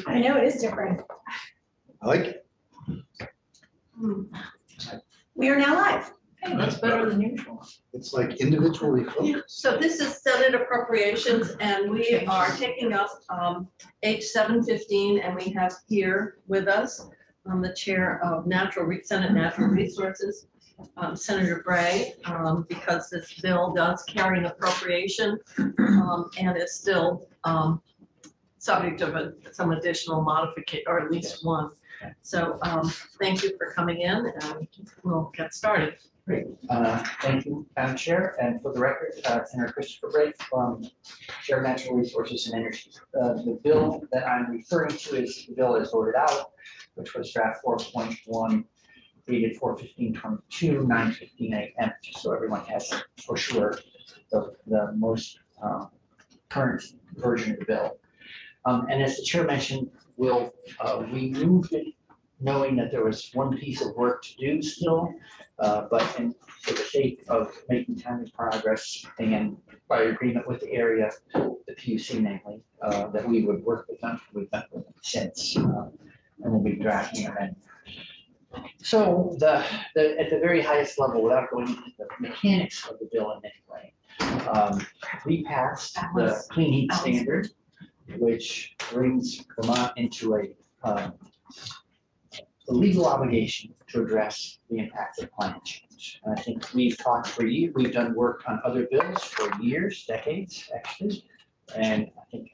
I know it is different. I like it. We are now live. Hey, that's better than usual. It's like individually focused. So this is Senate Appropriations, and we are taking up H715, and we have here with us the chair of Senate Natural Resources, Senator Bray, because this bill does carry an appropriation and is still subject to some additional modification, or at least one. So thank you for coming in, and we'll get started. Great. Thank you, Madam Chair. And for the record, Senator Christopher Bray from Chair of Natural Resources and Energy. The bill that I'm referring to is the bill as voted out, which was draft 4.1 dated 4/15/22, 9:15 a.m. Just so everyone has for sure the most current version of the bill. And as the chair mentioned, we moved it knowing that there was one piece of work to do still, but for the sake of making timely progress and by agreement with the area, the PUC namely, that we would work with them. We've met with them since, and we'll be drafting them. So at the very highest level, without going into the mechanics of the bill in any way, we passed the clean heat standard, which brings Vermont into a legal obligation to address the impacts of climate change. And I think we've talked for years, we've done work on other bills for years, decades, actually. And I think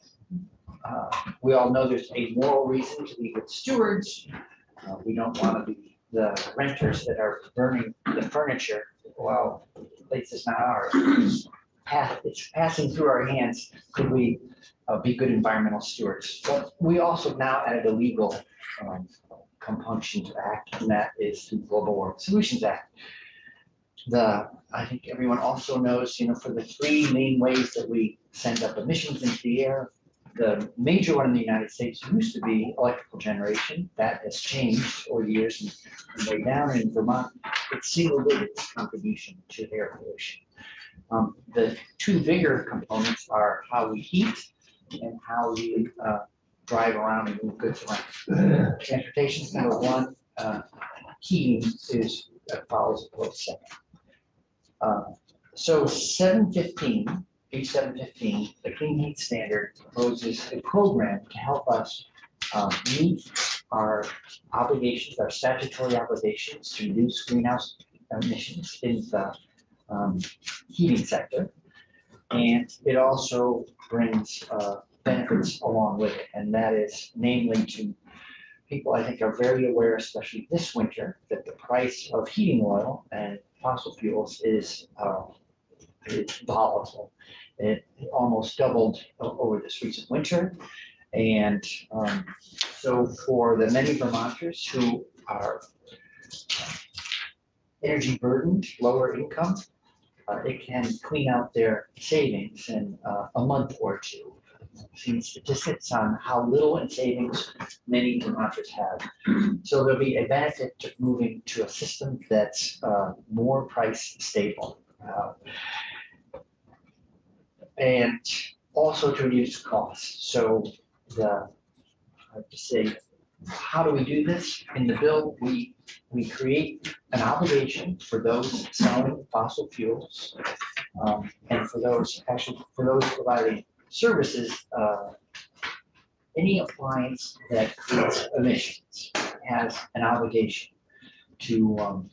we all know there's a moral reason to be good stewards. We don't want to be the renters that are burning the furniture while the place is not ours. It's passing through our hands. Could we be good environmental stewards? But we also now added a legal compunction to act, and that is the Global Warming Solutions Act. I think everyone also knows, for the three main ways that we send up emissions into the air, the major one in the United States used to be electrical generation. That has changed over the years and way down in Vermont. It's single digits contribution to air pollution. The two bigger components are how we heat and how we drive around and move goods around. Transportation is number one. Heating follows a close second. So 715. H715, the Clean Heat Standard, proposes a program to help us meet our obligations, our statutory obligations to reduce greenhouse emissions in the heating sector. And it also brings benefits along with it, and that is namely to people I think are very aware, especially this winter, that the price of heating oil and fossil fuels is volatile. It almost doubled over this recent winter. And so for the many Vermonters who are energy burdened, lower income, it can clean out their savings in a month or two. I've seen statistics on how little in savings many Vermonters have. So there'll be a benefit to moving to a system that's more price stable. And also to reduce costs. So I have to say, how do we do this? In the bill, we create an obligation for those selling fossil fuels and for those providing services. Any appliance that creates emissions has an obligation to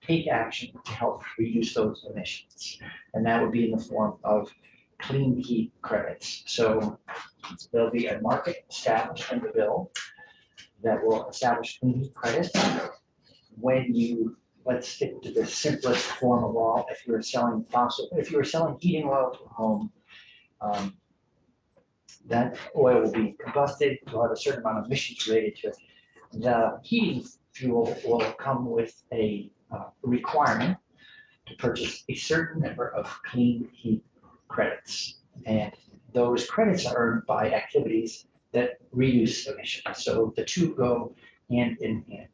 take action to help reduce those emissions. And that would be in the form of clean heat credits. So there'll be a market established in the bill that will establish clean heat credits. Let's stick to the simplest form of all. If you were selling heating oil to a home, that oil will be combusted. You'll have a certain amount of emissions related to it. The heating fuel will come with a requirement to purchase a certain number of clean heat credits. And those credits are earned by activities that reduce emissions. So the two go hand in hand.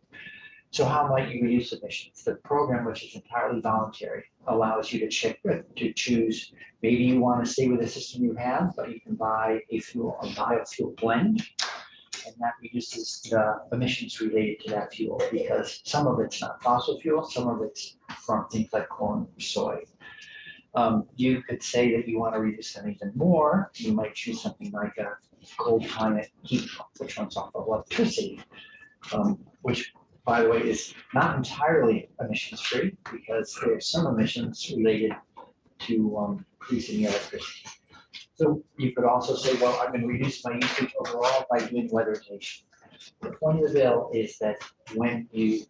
So how might you reduce emissions? The program, which is entirely voluntary, allows you to choose, maybe you want to stay with the system you have, but you can buy a biofuel blend. And that reduces the emissions related to that fuel because some of it's not fossil fuel, some of it's from things like corn or soy. You could say that you want to reduce them even more. You might choose something like a cold climate heat pump, which runs off of electricity, which, by the way, is not entirely emissions free because there's some emissions related to producing the electricity. So you could also say, well, I'm going to reduce my usage overall by doing weatherization. The point of the bill is that when you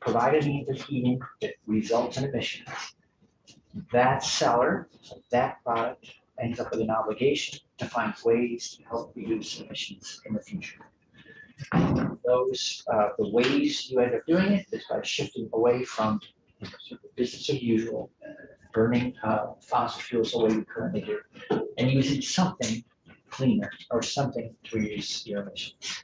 provide a means of heating that results in emissions, that seller, that product ends up with an obligation to find ways to help reduce emissions in the future. The ways you end up doing it is by shifting away from sort of business as usual, burning fossil fuels the way we currently do, and using something cleaner or something to reduce your emissions.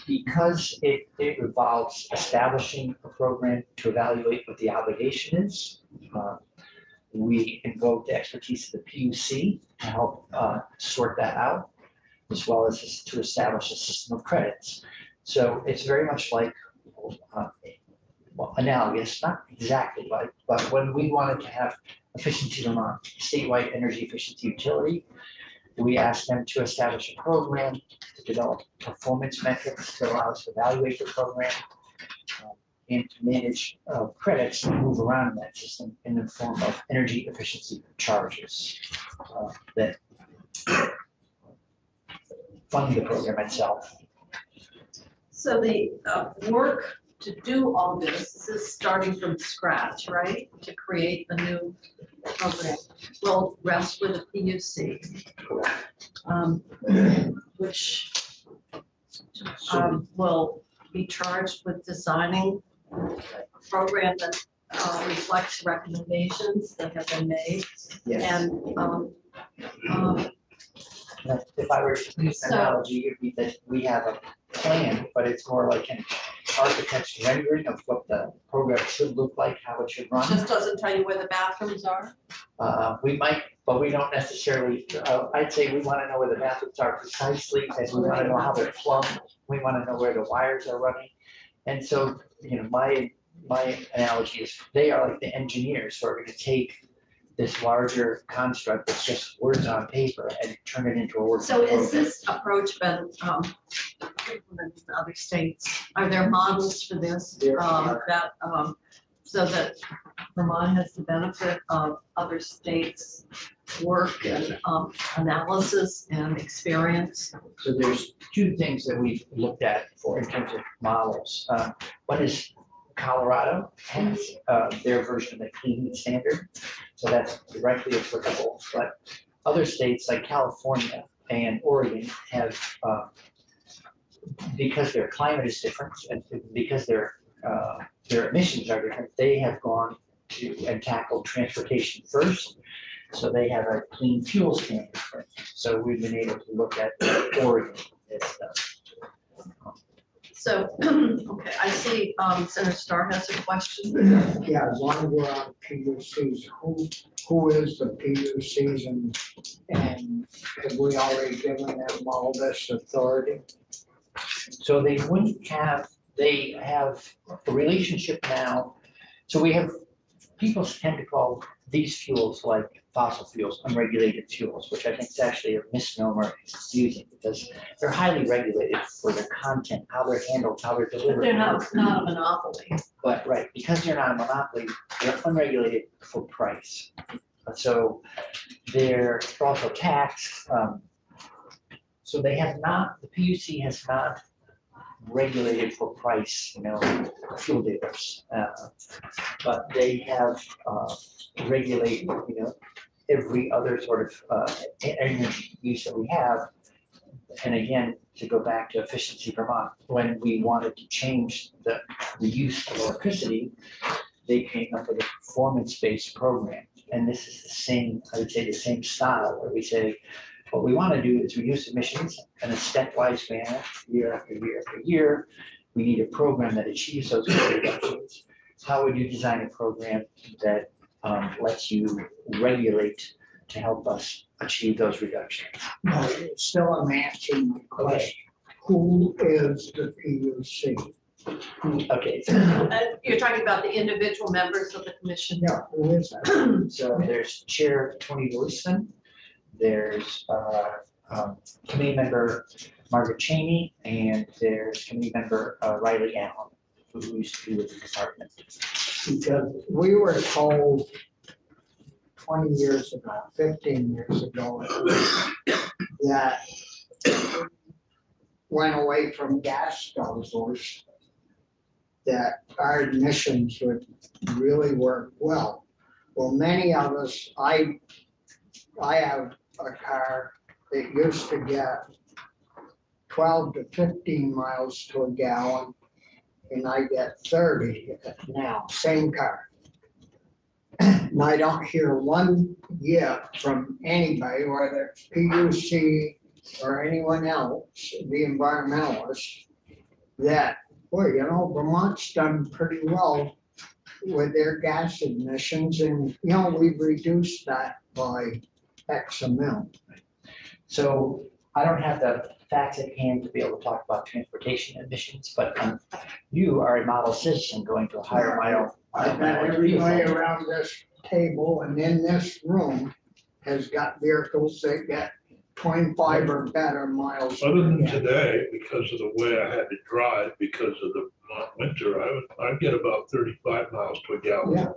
Because it involves establishing a program to evaluate what the obligation is, we invoke the expertise of the PUC to help sort that out, as well as to establish a system of credits. So it's very much like, well, analogous, not exactly like, but when we wanted to have Efficiency Vermont, statewide energy efficiency utility, we asked them to establish a program to develop performance metrics to allow us to evaluate the program and to manage credits that move around in that system in the form of energy efficiency charges that fund the program itself. So the work to do all this is starting from scratch, right? To create a new program will rest with the PUC, which will be charged with designing a program that reflects recommendations that have been made. Yes. And If I were to use an analogy, it would be that we have a plan, but it's more like an architect's rendering of what the program should look like, how it should run. just doesn't tell you where the bathrooms are. We might, but we don't necessarily, I'd say we want to know where the bathrooms are precisely, and we want to know how they're plumbed. We want to know where the wires are running. And so, you know, my analogy is they are like the engineers who are going to take this larger construct that's just words on paper and turn it into a working So program. is this approach been implemented in other states? Are there models for this? There are. So that Vermont has the benefit of other states' work and analysis and experience? So there's two things that we've looked at for in terms of models. One is Colorado has their version of the clean heat standard, so that's directly applicable. But other states like California and Oregon have, because their climate is different and because their emissions are different, they have gone to and tackled transportation first. So they have a clean fuel standard, for instance. So we've been able to look at Oregon as So, okay, I see Senator Starr has a question. Yeah, as long as we're on PUCs, who is the PUCs and have we already given them all this authority? So they wouldn't have, they have a relationship now. So we have, people tend to call these fuels like fossil fuels, unregulated fuels, which I think is actually a misnomer it's confusing because they're highly regulated for their content, how they're handled, how they're delivered. They're not a monopoly. But right, because they're not a monopoly, they're unregulated for price. So they're also taxed. So they have not, the PUC has not regulated for price, you know, fuel dealers. But they have regulated, you know, every other sort of energy use that we have. And again, to go back to Efficiency Vermont, when we wanted to change the use of electricity, they came up with a performance-based program. And this is the same, I would say the same style where we say, what we want to do is reduce emissions in a stepwise manner year after year after year. we need a program that achieves those goal reductions. How would you design a program that lets you regulate to help us achieve those reductions? No, it's still I'm answering my question. Who is the PUC? Okay, You're talking about the individual members of the commission? Yeah, who is that? so there's Chair Tony Lewiston, there's committee member Margaret Cheney, and there's committee member Riley Allen, who used to be with the department. Because we were told 20 years ago, 15 years ago, that went away from gas guzzlers, that our emissions would really work well. Well, many of us, I have a car that used to get 12 to 15 miles to a gallon, and I get 30 now, same car. And I don't hear one yet from anybody, whether it's PUC or anyone else, the environmentalists, that, boy, you know, Vermont's done pretty well with their gas emissions, and, you know, we've reduced that by X amount. So I don't have the facts at hand to be able to talk about transportation emissions, but you are a model citizen going to a higher mile. I bet everybody around this table and in this room has got vehicles that get 25 or better miles. Other than Yeah. today, because of the way I had to drive, because of the winter, I'd get about 35 miles to a gallon. Yeah.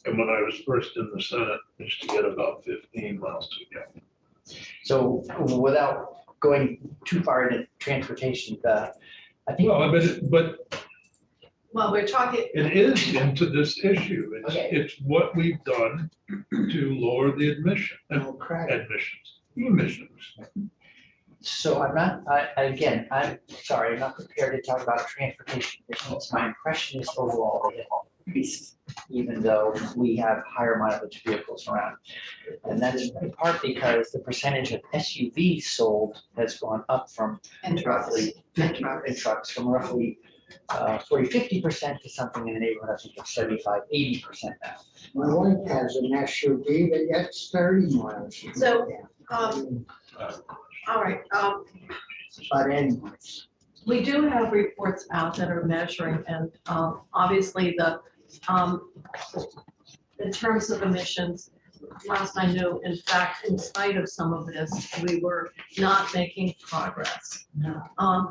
And when I was first in the Senate, I used to get about 15 miles to a gallon. So without going too far into transportation, I think. Well, but Well, we're talking, it is into this issue. Okay. It's what we've done to lower the No credit. emissions. So I'm sorry, I'm not prepared to talk about transportation emissions. My impression is overall they have increased, even though we have higher mileage vehicles around. And that's in part because the percentage of SUVs sold has gone up from and trucks. roughly 50 in trucks from roughly 40-50% to something in the neighborhood, I think of 75-80% now. My wife has an SUV that gets 30 miles. So, Yeah. All right, But anyways, we do have reports out that are measuring, and obviously in terms of emissions, last I knew, in fact, in spite of some of this, we were not making progress. no.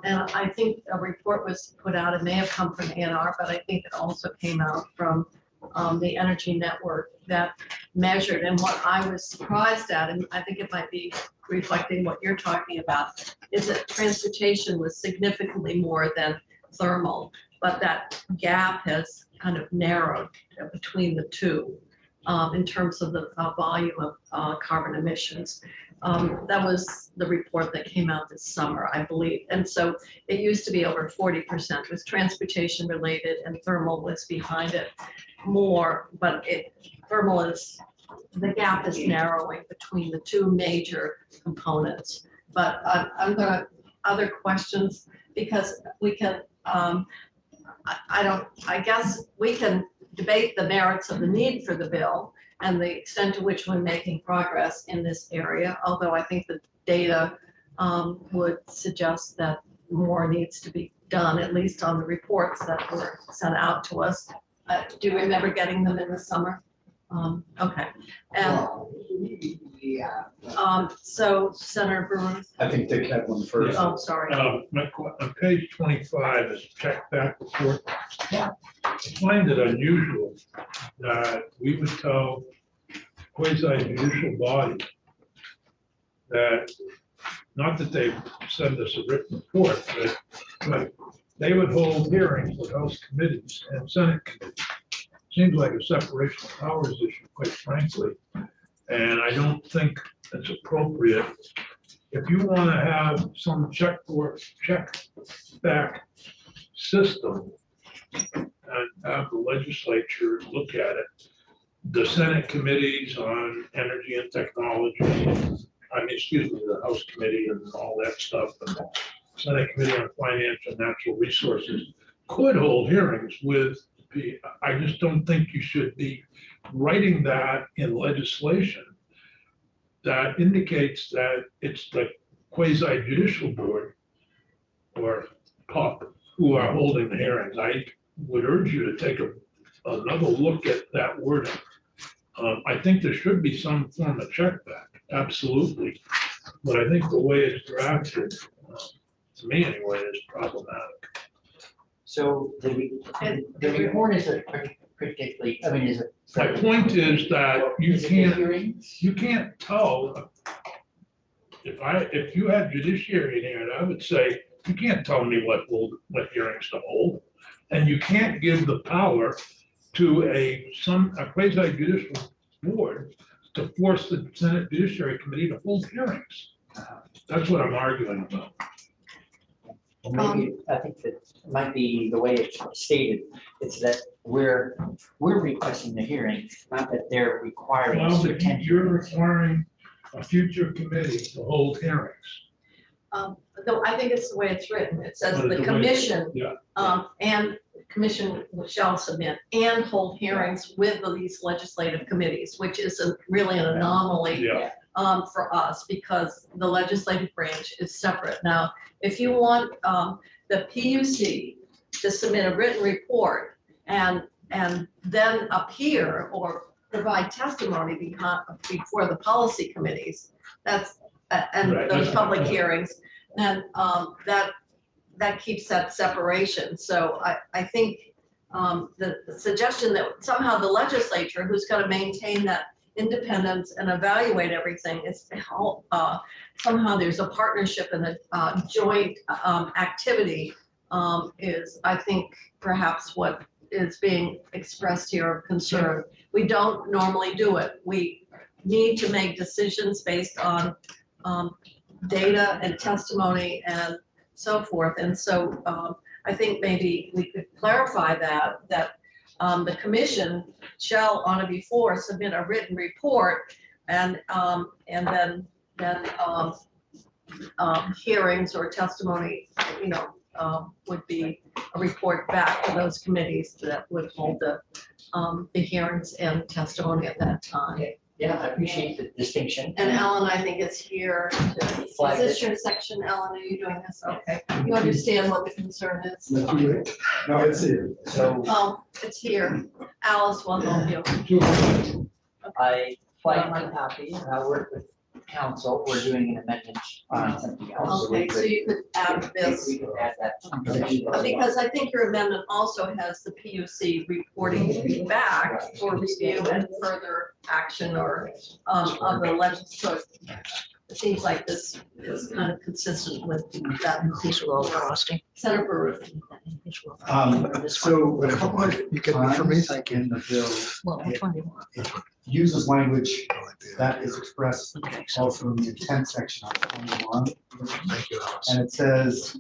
And I think a report was put out, it may have come from ANR, but I think it also came out from the Energy Network that measured, and what I was surprised at, and I think it might be reflecting what you're talking about, is that transportation was significantly more than thermal, but that gap has kind of narrowed between the two in terms of the volume of carbon emissions. That was the report that came out this summer, I believe. And so it used to be over 40% was transportation related, and thermal was behind it more, but thermal is, the gap is narrowing between the two major components. But I'm gonna, other questions, because we can, I guess we can debate the merits of the need for the bill and the extent to which we're making progress in this area, although I think the data would suggest that more needs to be done, at least on the reports that were sent out to us. Do you remember getting them in the summer? Okay. And Well, yeah. so Senator Brewer, I think Dick had one first. oh, sorry. On page 25 is check back report. Yeah. I find it unusual that we would tell quasi-judicial bodies that, not that they send us a written report, but they would hold hearings with House committees and Senate committees. Seems like a separation of powers issue, quite frankly. And I don't think it's appropriate. If you want to have some check back system and have the legislature look at it, the Senate committees on energy and technology, the House committee and all that stuff, and the Senate committee on finance and natural resources, could hold hearings with, I just don't think you should be writing that in legislation that indicates that it's the quasi judicial board or PUP who are holding the hearings. I would urge you to take another look at that wording. I think there should be some form of check back, absolutely. But I think the way it's drafted, to me anyway, is problematic. So the report is a particularly, I mean, is it? My point is that you Is it the can't, hearings? you can't tell, if you had judiciary in here, I would say, you can't tell me what hearings to hold. And you can't give the power to a quasi judicial board to force the Senate Judiciary Committee to hold hearings. That's what I'm arguing about. Well, maybe, I think that might be the way it's stated, it's that we're requesting the hearing, not that they're requiring us Well, to but attend. you're hearings. requiring a future committee to hold hearings. Though I think it's the way it's written. It says But the the way- commission, Yeah. and commission shall submit and hold hearings with these legislative committees, which is really an anomaly Yeah, for us because the legislative branch is separate. Now, if you want the PUC to submit a written report and then appear or provide testimony before the policy committees, that's, and Right, those that's public right. hearings, then that keeps that separation. So I think the suggestion that somehow the legislature, who's going to maintain that independence and evaluate everything, is somehow there's a partnership and a joint activity is, I think, perhaps what is being expressed here of concern. We don't normally do it. We need to make decisions based on data and testimony and so forth. And so I think maybe we could clarify that the commission shall on or before submit a written report and then hearings or testimony, would be a report back to those committees that would hold the hearings and testimony at that time. Okay. Yeah, I appreciate the distinction. And Ellen, I think is here. Is Flag this it. your section, Ellen? Are you doing this? Okay. You understand what the concern is? No, it's here. So It's here. Alice will help you. I flagged my copy and I worked with council. We're doing an amendment on something else. Okay, so you could add this. We could add that. Because I think your amendment also has the PUC reporting back for review and further action or of the legislature. It seems like this is kind of consistent with that. Senator Baru. So you can be for me, thank you. In the bill, Well, which one do you want? uses language that is expressed also in the intent section on 21. Thank you, Alice. And it says,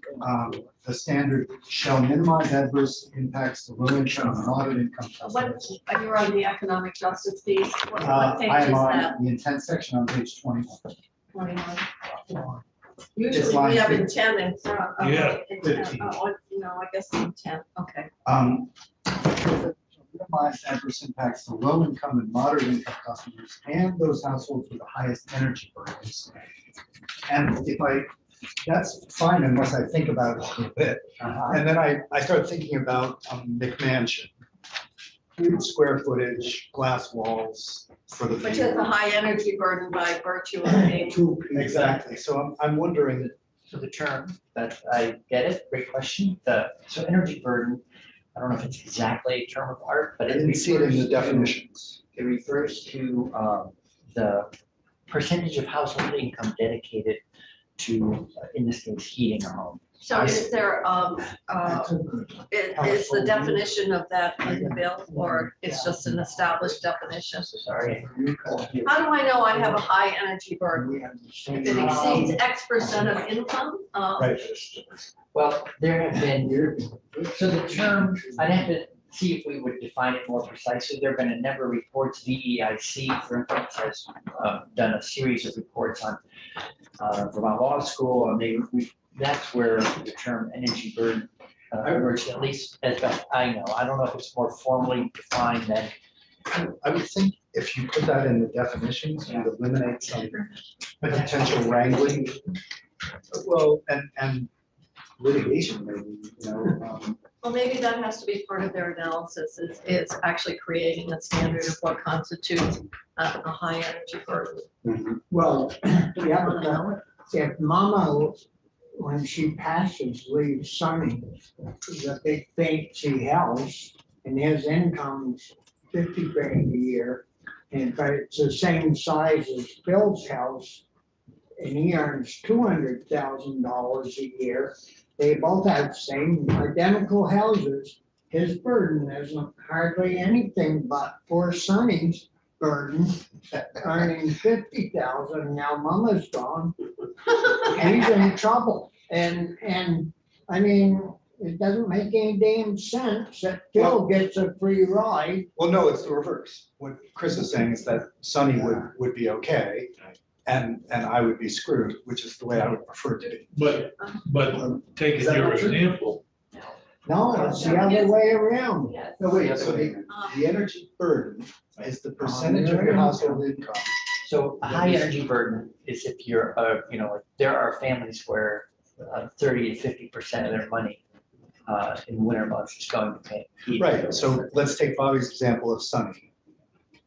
the standard shall minimize adverse impacts to low income and moderate income What, customers. are you on the economic justice piece? What page I is am that? on the intent section on page 21. 21. It's Usually line we have 15. intent in front. Yeah, Intent. 15. Oh, I guess intent, okay. Minimize adverse impacts to low income and moderate income customers and those households with the highest energy burdens. And that's fine unless I think about it a little bit. And then I start thinking about McMansion. Huge square footage, glass walls for the. Which view. is a high energy burden by virtue of being. Exactly, so I'm wondering, So the term, that I get it, great question. So energy burden, I don't know if it's exactly a term of art, but I it didn't see it in the refers to- definitions. It refers to the percentage of household income dedicated to, in this case, heating a home. So is there, is the definition of that in the bill, or it's just an established definition? Sorry. How do I know I have a high energy burden? If it exceeds X% of income? right, Well, there have been, so the term, I'd have to see if we would define it more precisely. There have been a number of reports. VEIC, for instance, has done a series of reports on Vermont Law School, and that's where the term energy burden emerging, at least as best I know. I don't know if it's more formally defined than, I would think if you put that in the definitions, you'd eliminate some potential wrangling. Well, and litigation maybe, you know. Well, maybe that has to be part of their analysis, is actually creating a standard of what constitutes a high energy burden. Well, yeah, but if Mama, when she passes, leaves Sonny the big fancy house, and his income's 50 grand a year, and but it's the same size as Bill's house, and he earns $200,000 a year. They both have same identical houses. His burden isn't hardly anything but for Sonny's burden, earning 50,000. Now Mama's gone. He's in trouble. And I mean, it doesn't make any damn sense that Phil gets a free ride. Well, no, it's the reverse. What Chris is saying is that Sonny would be okay, and I would be screwed, which is the way I would prefer to be. But taking your example, No, it's the other way around. Yes. No, wait, so the energy burden is the percentage of your household income. so a high energy burden is if you're, you know, there are families where 30 to 50% of their money in winter months is going to pay heat. Right, so let's take Bobby's example of Sonny.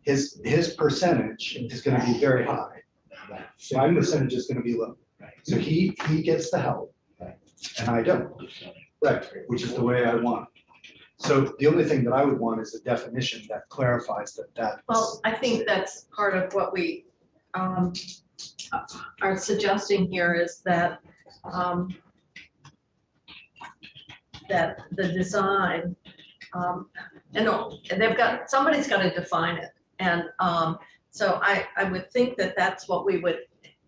His percentage is gonna be very high. My percentage is gonna be low. So he gets the help, and I don't. Right, which is the way I want. So the only thing that I would want is a definition that clarifies that. Well, I think that's part of what we are suggesting here, is that that the design, and they've got, somebody's got to define it. And so I would think that that's what we would,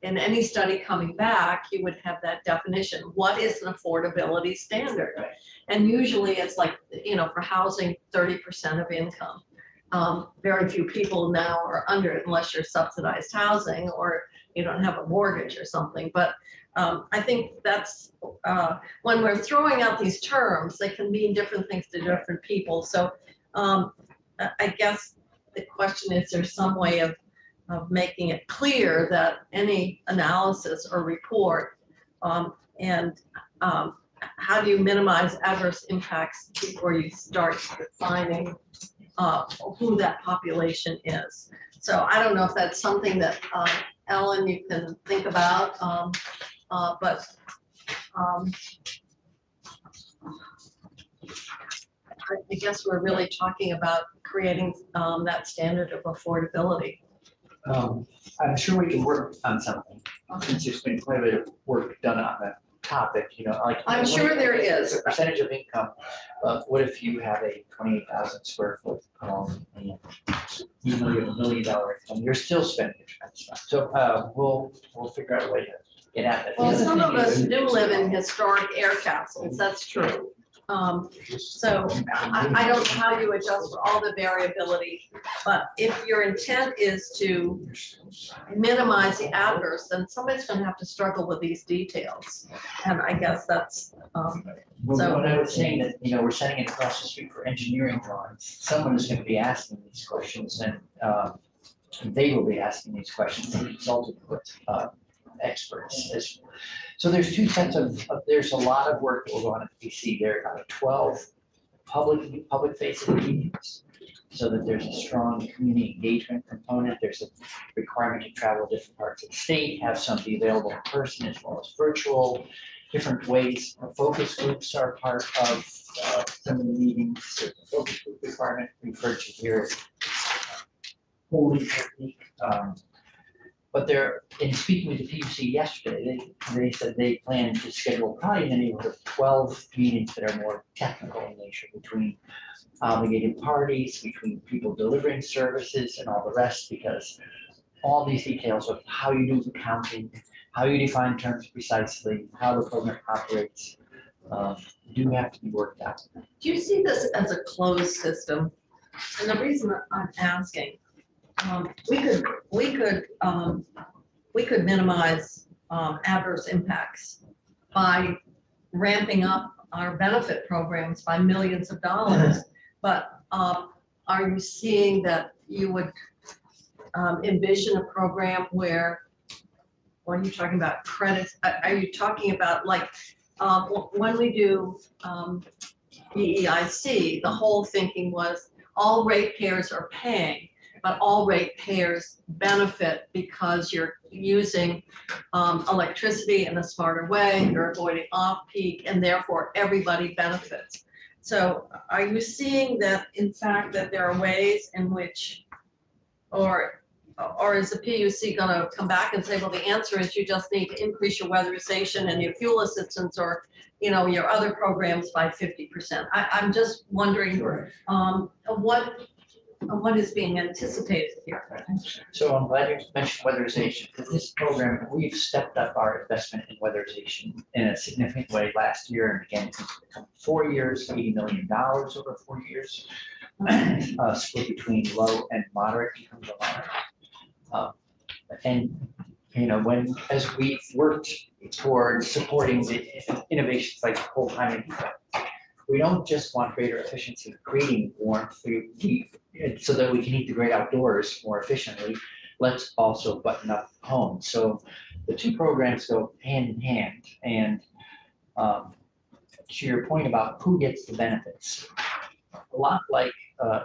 in any study coming back, you would have that definition. What is an affordability standard? Right. And usually it's like, you know, for housing, 30% of income. Very few people now are under it unless you're subsidized housing or you don't have a mortgage or something. But I think that's, when we're throwing out these terms, they can mean different things to different people. So I guess the question is, there some way of making it clear that any analysis or report and how do you minimize adverse impacts before you start defining who that population is? So I don't know if that's something that Ellen, you can think about, but I guess we're really talking about creating that standard of affordability. I'm sure we can work on something, since there's been quite a bit of work done on that topic, you know, like. I'm sure there is. The percentage of income, what if you have a 28,000 square foot home and you know you have $1 million income, you're still spending a tremendous amount. So we'll figure out a way to get at it. Well, some of us do live in historic air castles, that's true. So I don't know how you adjust for all the variability, but if your intent is to minimize the adverse, then somebody's gonna have to struggle with these details. And I guess that's, Well, so- what I was saying that, you know, we're sending it across the street for engineering drawings. Someone is going to be asking these questions, and they will be asking these questions and consulting with experts. So there's two sets of, there's a lot of work that will go on at PC. There are 12 public facing meetings, so that there's a strong community engagement component. There's a requirement to travel different parts of the state, have somebody available in person as well as virtual, different ways. Focus groups are part of some of the meetings. There's a focus group requirement referred to here as holy technique. But they're, in speaking with the PUC yesterday, they said they plan to schedule probably in the neighborhood of 12 meetings that are more technical in nature, between obligated parties, between people delivering services and all the rest, because all these details of how you do accounting, how you define terms precisely, how the program operates, do have to be worked out. do you see this as a closed system? And the reason I'm asking, we could minimize adverse impacts by ramping up our benefit programs by millions of dollars. But are you seeing that you would envision a program where, when you're talking about credits, are you talking about like, when we do EEIC, the whole thinking was all ratepayers are paying, but all ratepayers benefit because you're using electricity in a smarter way, you're avoiding off-peak, and therefore everybody benefits. So are you seeing that, in fact, that there are ways in which, or is the PUC going to come back and say, well, the answer is you just need to increase your weatherization and your fuel assistance, or your other programs by 50%? I'm just wondering what is being anticipated here. So I'm glad you mentioned weatherization, because this program, we've stepped up our investment in weatherization in a significant way last year, and again, it's become 4 years, $80 million over 4 years, split between low and moderate income homeowners. And as we've worked towards supporting the innovations like cold climate heat pump, we don't just want greater efficiency of creating warmth so that we can heat the great outdoors more efficiently. Let's also button up home. So the two programs go hand in hand. And to your point about who gets the benefits, a lot like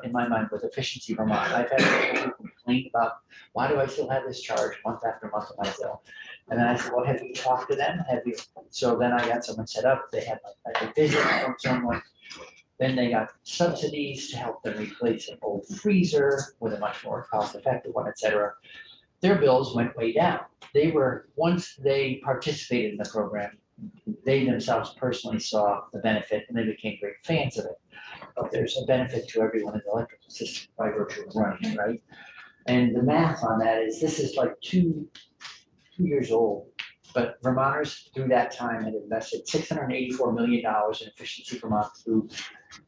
in my mind with Efficiency Vermont, I've had people complain about, why do I still have this charge month after month on my bill? And then I said, well, have you talked to them? Have you? So then I got someone set up. They had like a visit from someone. Then they got subsidies to help them replace an old freezer with a much more cost-effective one, et cetera. Their bills went way down. Once they participated in the program, they themselves personally saw the benefit, and they became great fans of it. But there's a benefit to everyone in the electrical system by virtue of running, right? And the math on that is, this is like two years old, but Vermonters through that time had invested $684 million in Efficiency Vermont through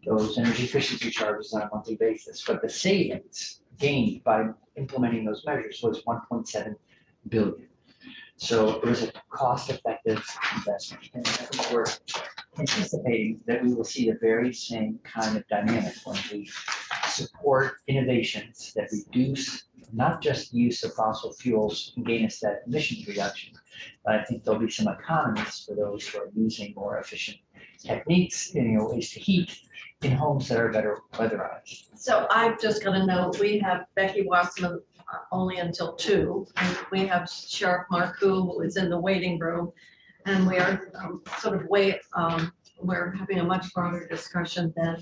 those energy efficiency charges on a monthly basis. But the savings gained by implementing those measures was $1.7 billion. So it was a cost-effective investment. And I think we're anticipating that we will see the very same kind of dynamic when we support innovations that reduce not just the use of fossil fuels and gain us that emissions reduction, but I think there'll be some economies for those who are using more efficient techniques, ways to heat in homes that are better weatherized. So I've just got to know, we have Becky Wasserman only until 2, and we have Sheriff Marcoux, who is in the waiting room, and we are we're having a much broader discussion than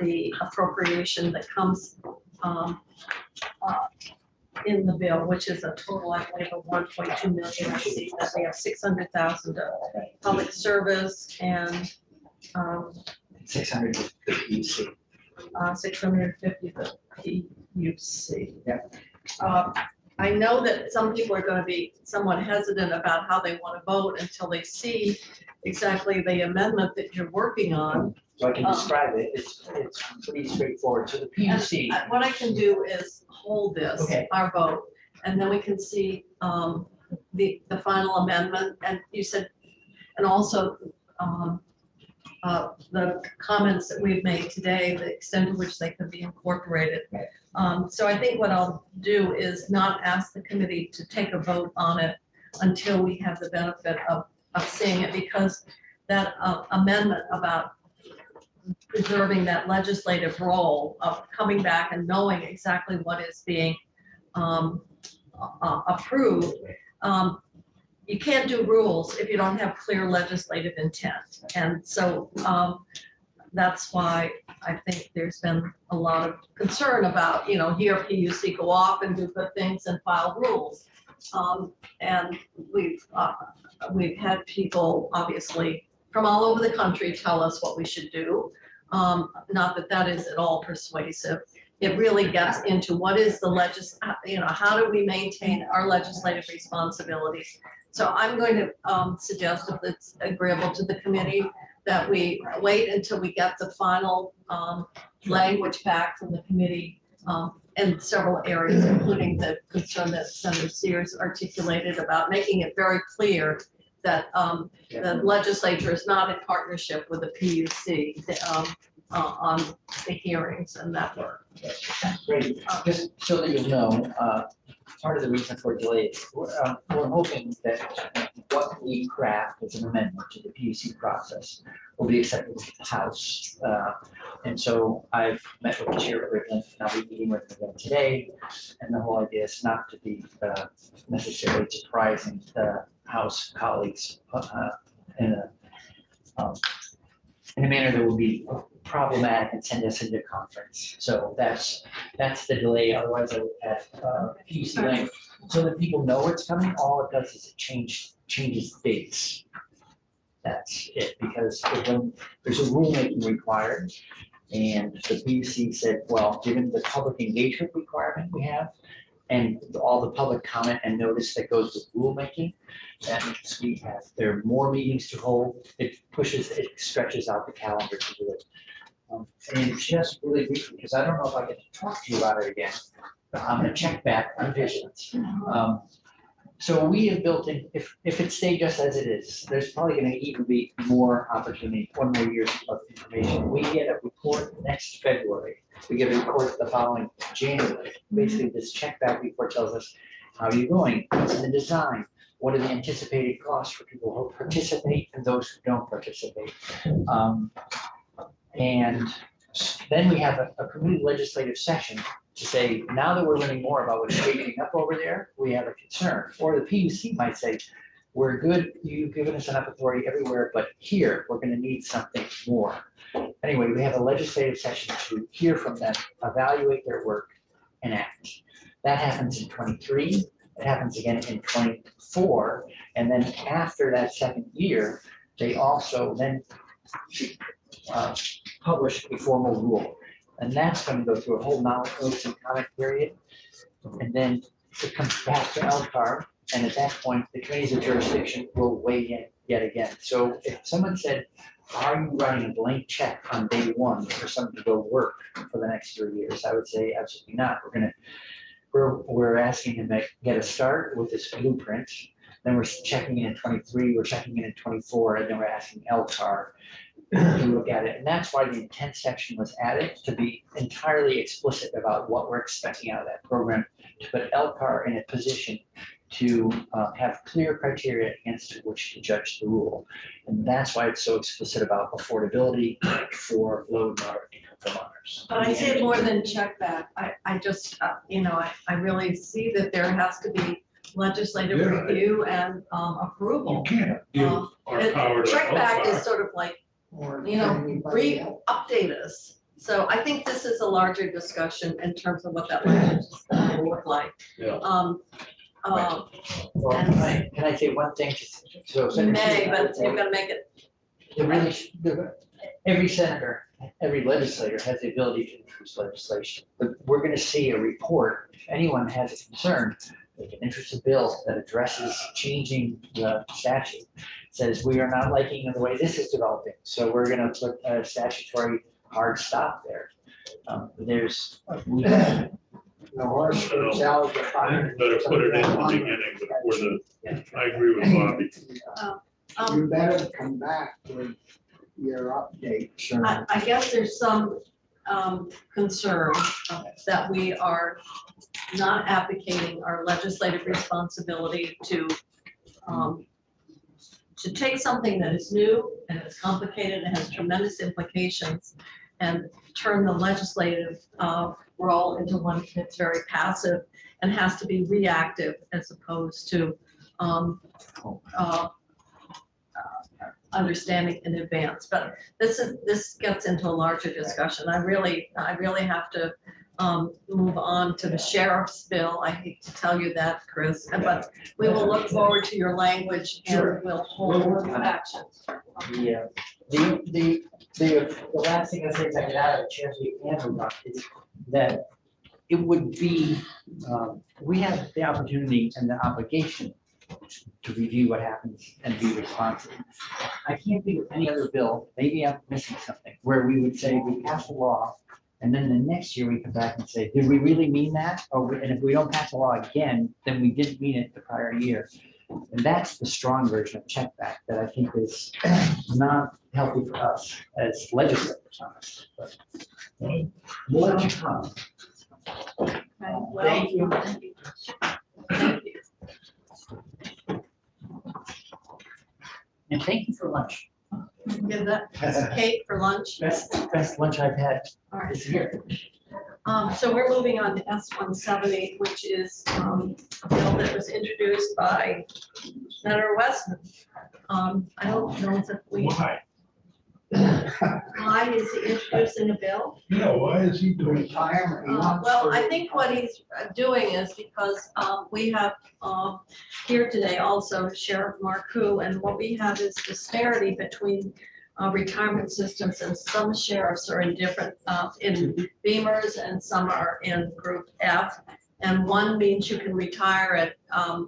the appropriation that comes in the bill, which is a total, I believe, of 1.2 million. I see that we have 600,000 to public service and 600 to the PUC. 650 to PUC. Yeah. I know that some people are going to be somewhat hesitant about how they want to vote until they see exactly the amendment that you're working on. So I can describe it. It's pretty straightforward. So the PUC. And what I can do is hold this, Okay. our vote, and then we can see the final amendment. And you said, and also the comments that we've made today, the extent to which they could be incorporated. So I think what I'll do is not ask the committee to take a vote on it until we have the benefit of seeing it, because that amendment about preserving that legislative role of coming back and knowing exactly what is being approved. You can't do rules if you don't have clear legislative intent. And so that's why I think there's been a lot of concern about, here PUC go off and do good things and file rules. And we've had people obviously from all over the country tell us what we should do. Not that that is at all persuasive. It really gets into what is the how do we maintain our legislative responsibilities? So I'm going to suggest, if it's agreeable to the committee, that we wait until we get the final language back from the committee in several areas, including the concern that Senator Sears articulated about making it very clear that the legislature is not in partnership with the PUC on the hearings and that work. Great, just so that you'll know, part of the reason for delay is we're hoping that what we craft as an amendment to the PUC process will be accepted with the House. And so I've met with the chair of Rickland, and I'll be meeting with them today. And the whole idea is not to be necessarily surprising the House colleagues in a manner that will be problematic and send us into conference. So that's the delay. Otherwise, I would have PUC length so that people know it's coming. All it does is it changes dates. That's it, because when there's a rulemaking required, and the PUC said, well, given the public engagement requirement we have, and all the public comment and notice that goes with rulemaking, that means there are more meetings to hold. It stretches out the calendar to do it. And just really briefly, because I don't know if I get to talk to you about it again, but I'm gonna check back on visions. So we have built in, if it stayed just as it is, there's probably gonna even be more opportunity, 1 more year of information. We get a report next February. We get a report the following January. Basically, this check back report tells us, how are you going? What's in the design? What are the anticipated costs for people who participate and those who don't participate? And then we have a community legislative session to say, now that we're learning more about what's shaping up over there, we have a concern. Or the PUC might say, we're good, you've given us enough authority everywhere, but here, we're gonna need something more. Anyway, we have a legislative session to hear from them, evaluate their work, and act. That happens in 23, it happens again in 24, and then after that second year, they also then publish a formal rule. And that's going to go through a whole notice and comment period. And then it comes back to LCAR. And at that point, the committees of jurisdiction will weigh in yet again. So if someone said, are you writing a blank check on day 1 for someone to go work for the next 3 years? I would say absolutely not. We're asking them to get a start with this blueprint. Then we're checking in 23, we're checking in 24, and then we're asking LCAR to look at it. And that's why the intent section was added, to be entirely explicit about what we're expecting out of that program, to put LCAR in a position to have clear criteria against which to judge the rule. And that's why it's so explicit about affordability for low and moderate income homeowners. But I see it more than check back. I just, I really see that there has to be legislative Yeah. review and approval. You can't give our power to Check back is LCAR. sort of like, Or anybody else. Update us. So I think this is a larger discussion in terms of what that language is going to look like. Yeah. Well, can I say one thing? So You may, but you're gonna make it, every senator, every legislator has the ability to introduce legislation. But we're going to see a report. If anyone has a concern, they can introduce a bill that addresses changing the statute. It says we are not liking the way this is developing, so we're going to put a statutory hard stop there. the horse goes out the fire. Better put it in the beginning before I agree with Bobby. You better come back with your updates. or- I guess there's some concern that we are not advocating our legislative responsibility to take something that is new and it's complicated and has tremendous implications and turn the legislative role into one that's very passive and has to be reactive as opposed to understanding in advance. But this gets into a larger discussion. I really have to move on to the sheriff's bill. I hate to tell you that, Chris, but we will look forward to your language and we'll hold action. The last thing I say is I get out of the chair is that it would be, we have the opportunity and the obligation to review what happens and be responsive. I can't think of any other bill, maybe I'm missing something, where we would say we passed a law and then the next year we come back and say, did we really mean that? And if we don't pass a law again, then we didn't mean it the prior year. And that's the strong version of check back that I think is not healthy for us as legislators on this. But more to come. Okay, well, Thank you. Thank you. Thank you. And thank you for lunch. Give that cake for lunch. Best lunch I've had All right. this year. So we're moving on to S-170, which is a bill that was introduced by Senator Westman. I don't know if we, Why? why is he introducing a bill? Yeah, why is he doing? Retirement. he wants Well, to- I think what he's doing is because we have here today also Sheriff Marcoux, and what we have is disparity between retirement systems, and some sheriffs are in different, in Beamers, and some are in Group F. And one means you can retire at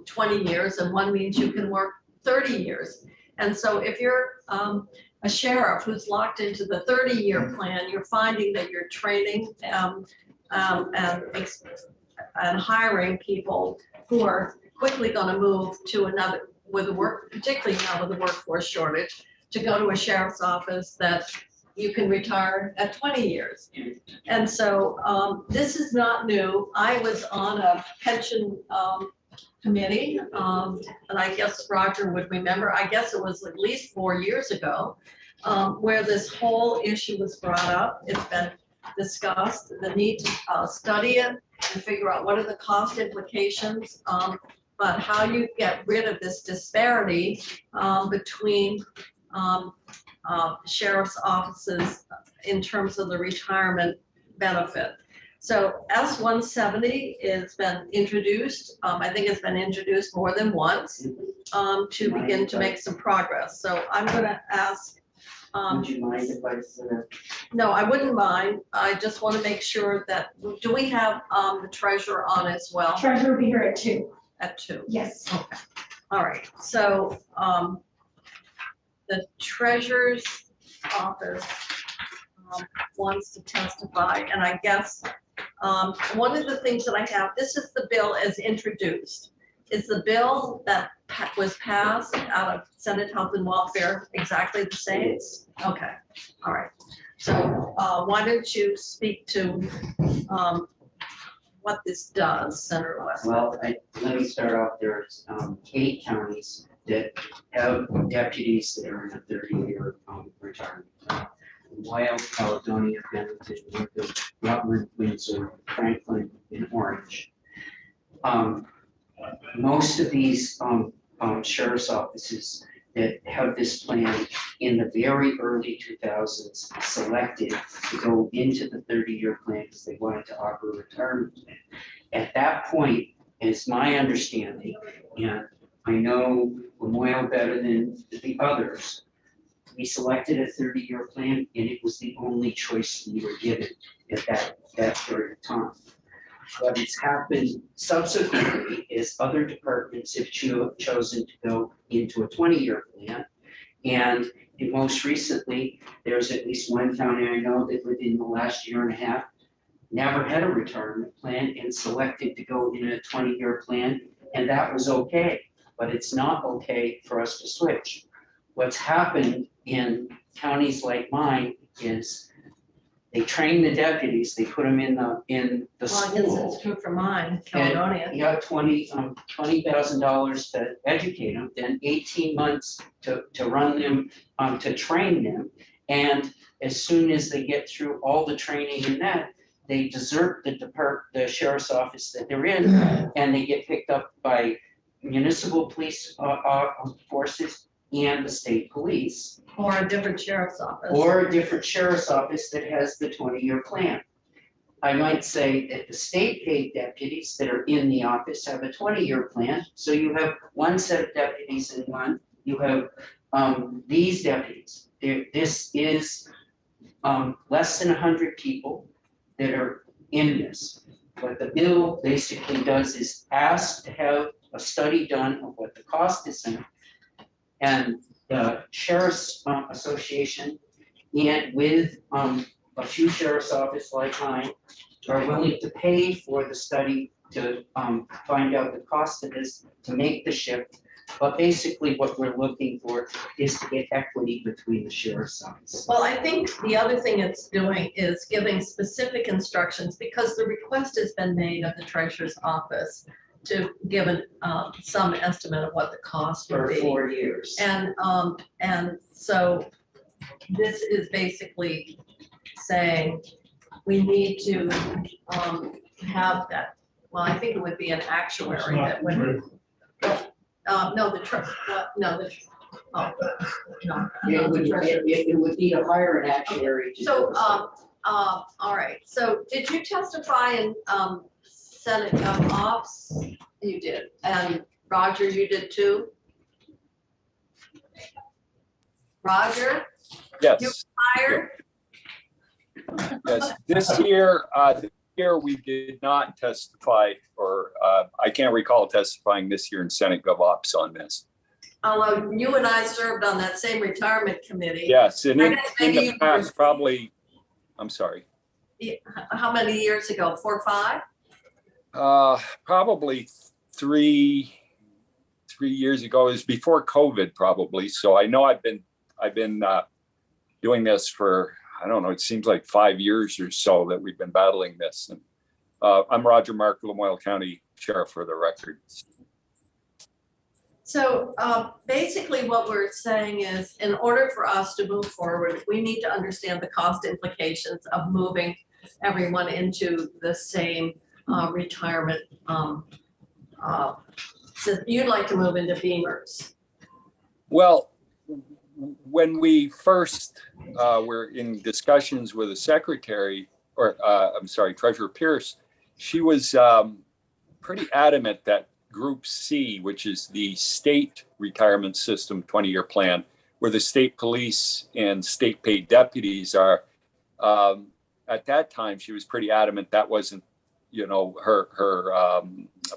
20 years, and one means you can work 30 years. And so if you're a sheriff who's locked into the 30-year plan, you're finding that you're training and hiring people who are quickly going to move to another, with the work, particularly now with the workforce shortage, to go to a sheriff's office that you can retire at 20 years. And so this is not new. I was on a pension committee, and I guess Roger would remember, I guess it was at least 4 years ago, where this whole issue was brought up. It's been discussed, the need to study it and figure out what are the cost implications, but how you get rid of this disparity between sheriff's offices in terms of the retirement benefit. So S-170 has been introduced. I think it's been introduced more than once to begin to make some progress. So I'm going to ask. Would you mind if I sort of? No, I wouldn't mind. I just want to make sure that, do we have the treasurer on as well? Treasurer will be here at 2. At 2. Yes. Okay. All right. So the treasurer's office wants to testify, and I guess one of the things that I have, this is the bill as introduced. Is the bill that was passed out of Senate Health and Welfare exactly the same? Okay, all right. So why don't you speak to what this does, Senator West? Well, let me start off. There's 8 counties that have deputies that are in a 30-year retirement. Wales, Caledonia, Bennington, Lincoln, Rutland, Windsor, Franklin, and Orange. Most of these sheriff's offices that have this plan in the very early 2000s selected to go into the 30-year plan because they wanted to offer a retirement plan. At that point, it's my understanding, and I know Lamoille better than the others, we selected a 30-year plan, and it was the only choice we were given at that period of time. What has happened subsequently is other departments have chosen to go into a 20-year plan. And most recently, there's at least one county I know that within the last year and a half never had a retirement plan and selected to go in a 20-year plan, and that was okay. But it's not okay for us to switch. What's happened in counties like mine is they train the deputies, they put them in the Well, I guess school. it's true for mine, Caledonia. You got $20,000 to educate them, then 18 months to run them, to train them. And as soon as they get through all the training in that, they desert the sheriff's office that they're in, and they get picked up by municipal police forces and the state police. Or a different sheriff's office. Or a different sheriff's office that has the 20-year plan. I might say that the state paid deputies that are in the office have a 20-year plan. So you have one set of deputies in one, you have these deputies. This is less than 100 people that are in this. What the bill basically does is ask to have a study done of what the cost is in. And the Sheriff's Association, and with a few sheriff's offices like mine, are willing to pay for the study to find out the cost of this, to make the shift But basically what we're looking for is to get equity between the sheriff's office. Well, I think the other thing it's doing is giving specific instructions, because the request has been made of the treasurer's office to give some estimate of what the cost would For be. 4 years. And so this is basically saying we need to have that, well, I think it would be an It's actuary not that would. true. No, the trust, no, the, oh, no. It would be to hire an actuary to. So, do this. all right, so did you testify in, Senate Ops? You did, and Roger, you did too? Roger, Yes, hired? yes. This year we did not testify, or I can't recall testifying this year in Senate Gov Ops on this. Although you and I served on that same retirement committee. Yes, and I in guess maybe the you- past, probably, I'm sorry, How many years ago? 4 or 5? probably three years ago. It was before COVID, probably. So I know I've been doing this for, I don't know, it seems like 5 years or so that we've been battling this. And I'm Roger Mark, Lamoille County Sheriff, for the record. So basically what we're saying is, in order for us to move forward, we need to understand the cost implications of moving everyone into the same retirement. So you'd like to move into Beamers. Well, when we first were in discussions with the secretary, or I'm sorry, Treasurer Pierce, she was pretty adamant that Group C, which is the state retirement system 20-year plan, where the state police and state paid deputies are, at that time, she was pretty adamant that wasn't, her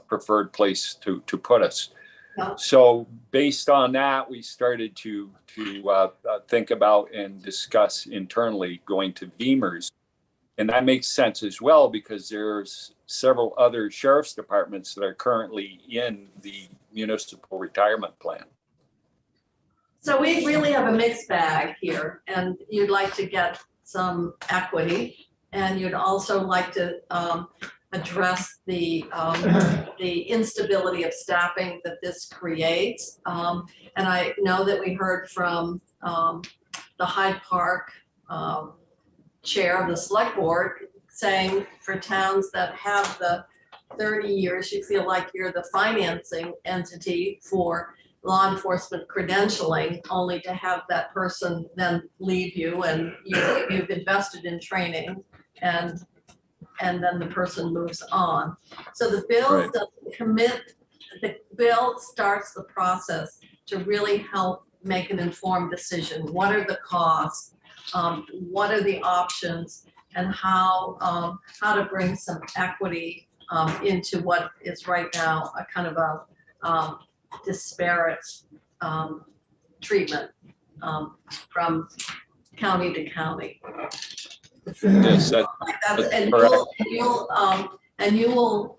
preferred place to put us. Yeah. So based on that, we started to think about and discuss internally going to Beamers. And that makes sense as well, because there's several other sheriff's departments that are currently in the municipal retirement plan. So we really have a mixed bag here, and you'd like to get some equity, and you'd also like to address the instability of staffing that this creates. And I know that we heard from the Hyde Park chair of the select board saying, for towns that have the 30 years, you feel like you're the financing entity for law enforcement credentialing, only to have that person then leave you, and you've invested in training, and then the person moves on. So the bill Right. doesn't commit, the bill starts the process to really help make an informed decision. What are the costs? What are the options? And how to bring some equity into what is right now a kind of a disparate treatment from county to county. Yes, that- Like that's, that's and correct. you will,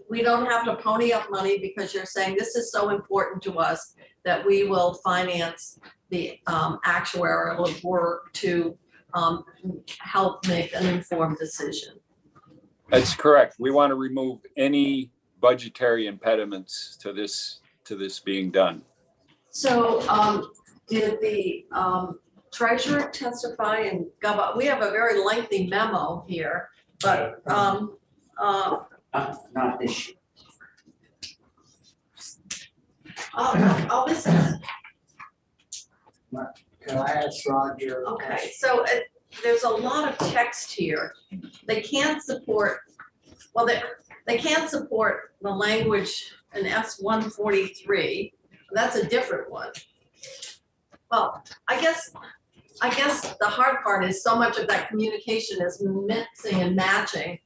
we don't have to pony up money, because you're saying this is so important to us that we will finance the actuarial work to help make an informed decision. That's correct. We want to remove any budgetary impediments to this being done. So did the treasurer testify and we have a very lengthy memo here, but Not this year. oh, this is, Can I ask Roger? okay, so there's a lot of text here. They can't support, well, they can't support the language in S-143. That's a different one. Well, I guess the hard part is so much of that communication is mixing and matching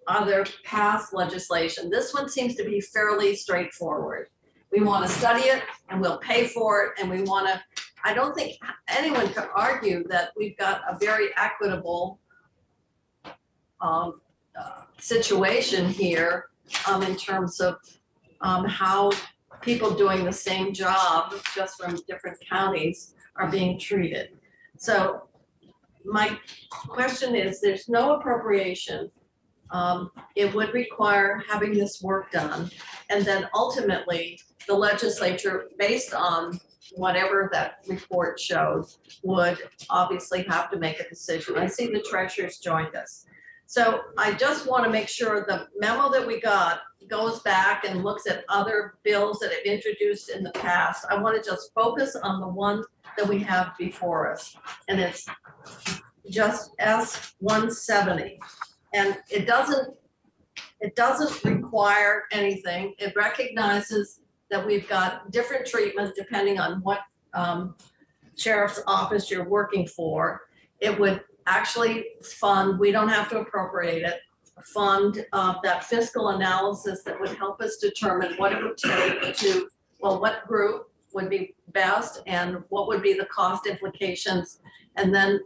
other past legislation. This one seems to be fairly straightforward. We want to study it and we'll pay for it, and we want to, I don't think anyone could argue that we've got a very equitable situation here in terms of how people doing the same job, just from different counties, are being treated. So my question is, there's no appropriation. It would require having this work done. And then ultimately, the legislature, based on whatever that report shows, would obviously have to make a decision. I see the treasurer's joined us. So I just want to make sure the memo that we got goes back and looks at other bills that have introduced in the past. I want to just focus on the one that we have before us, and it's just S-170. And it doesn't require anything. It recognizes that we've got different treatment depending on what sheriff's office you're working for. It would actually fund, we don't have to appropriate it, fund that fiscal analysis that would help us determine what it would take to, well, what group would be best and what would be the cost implications. And then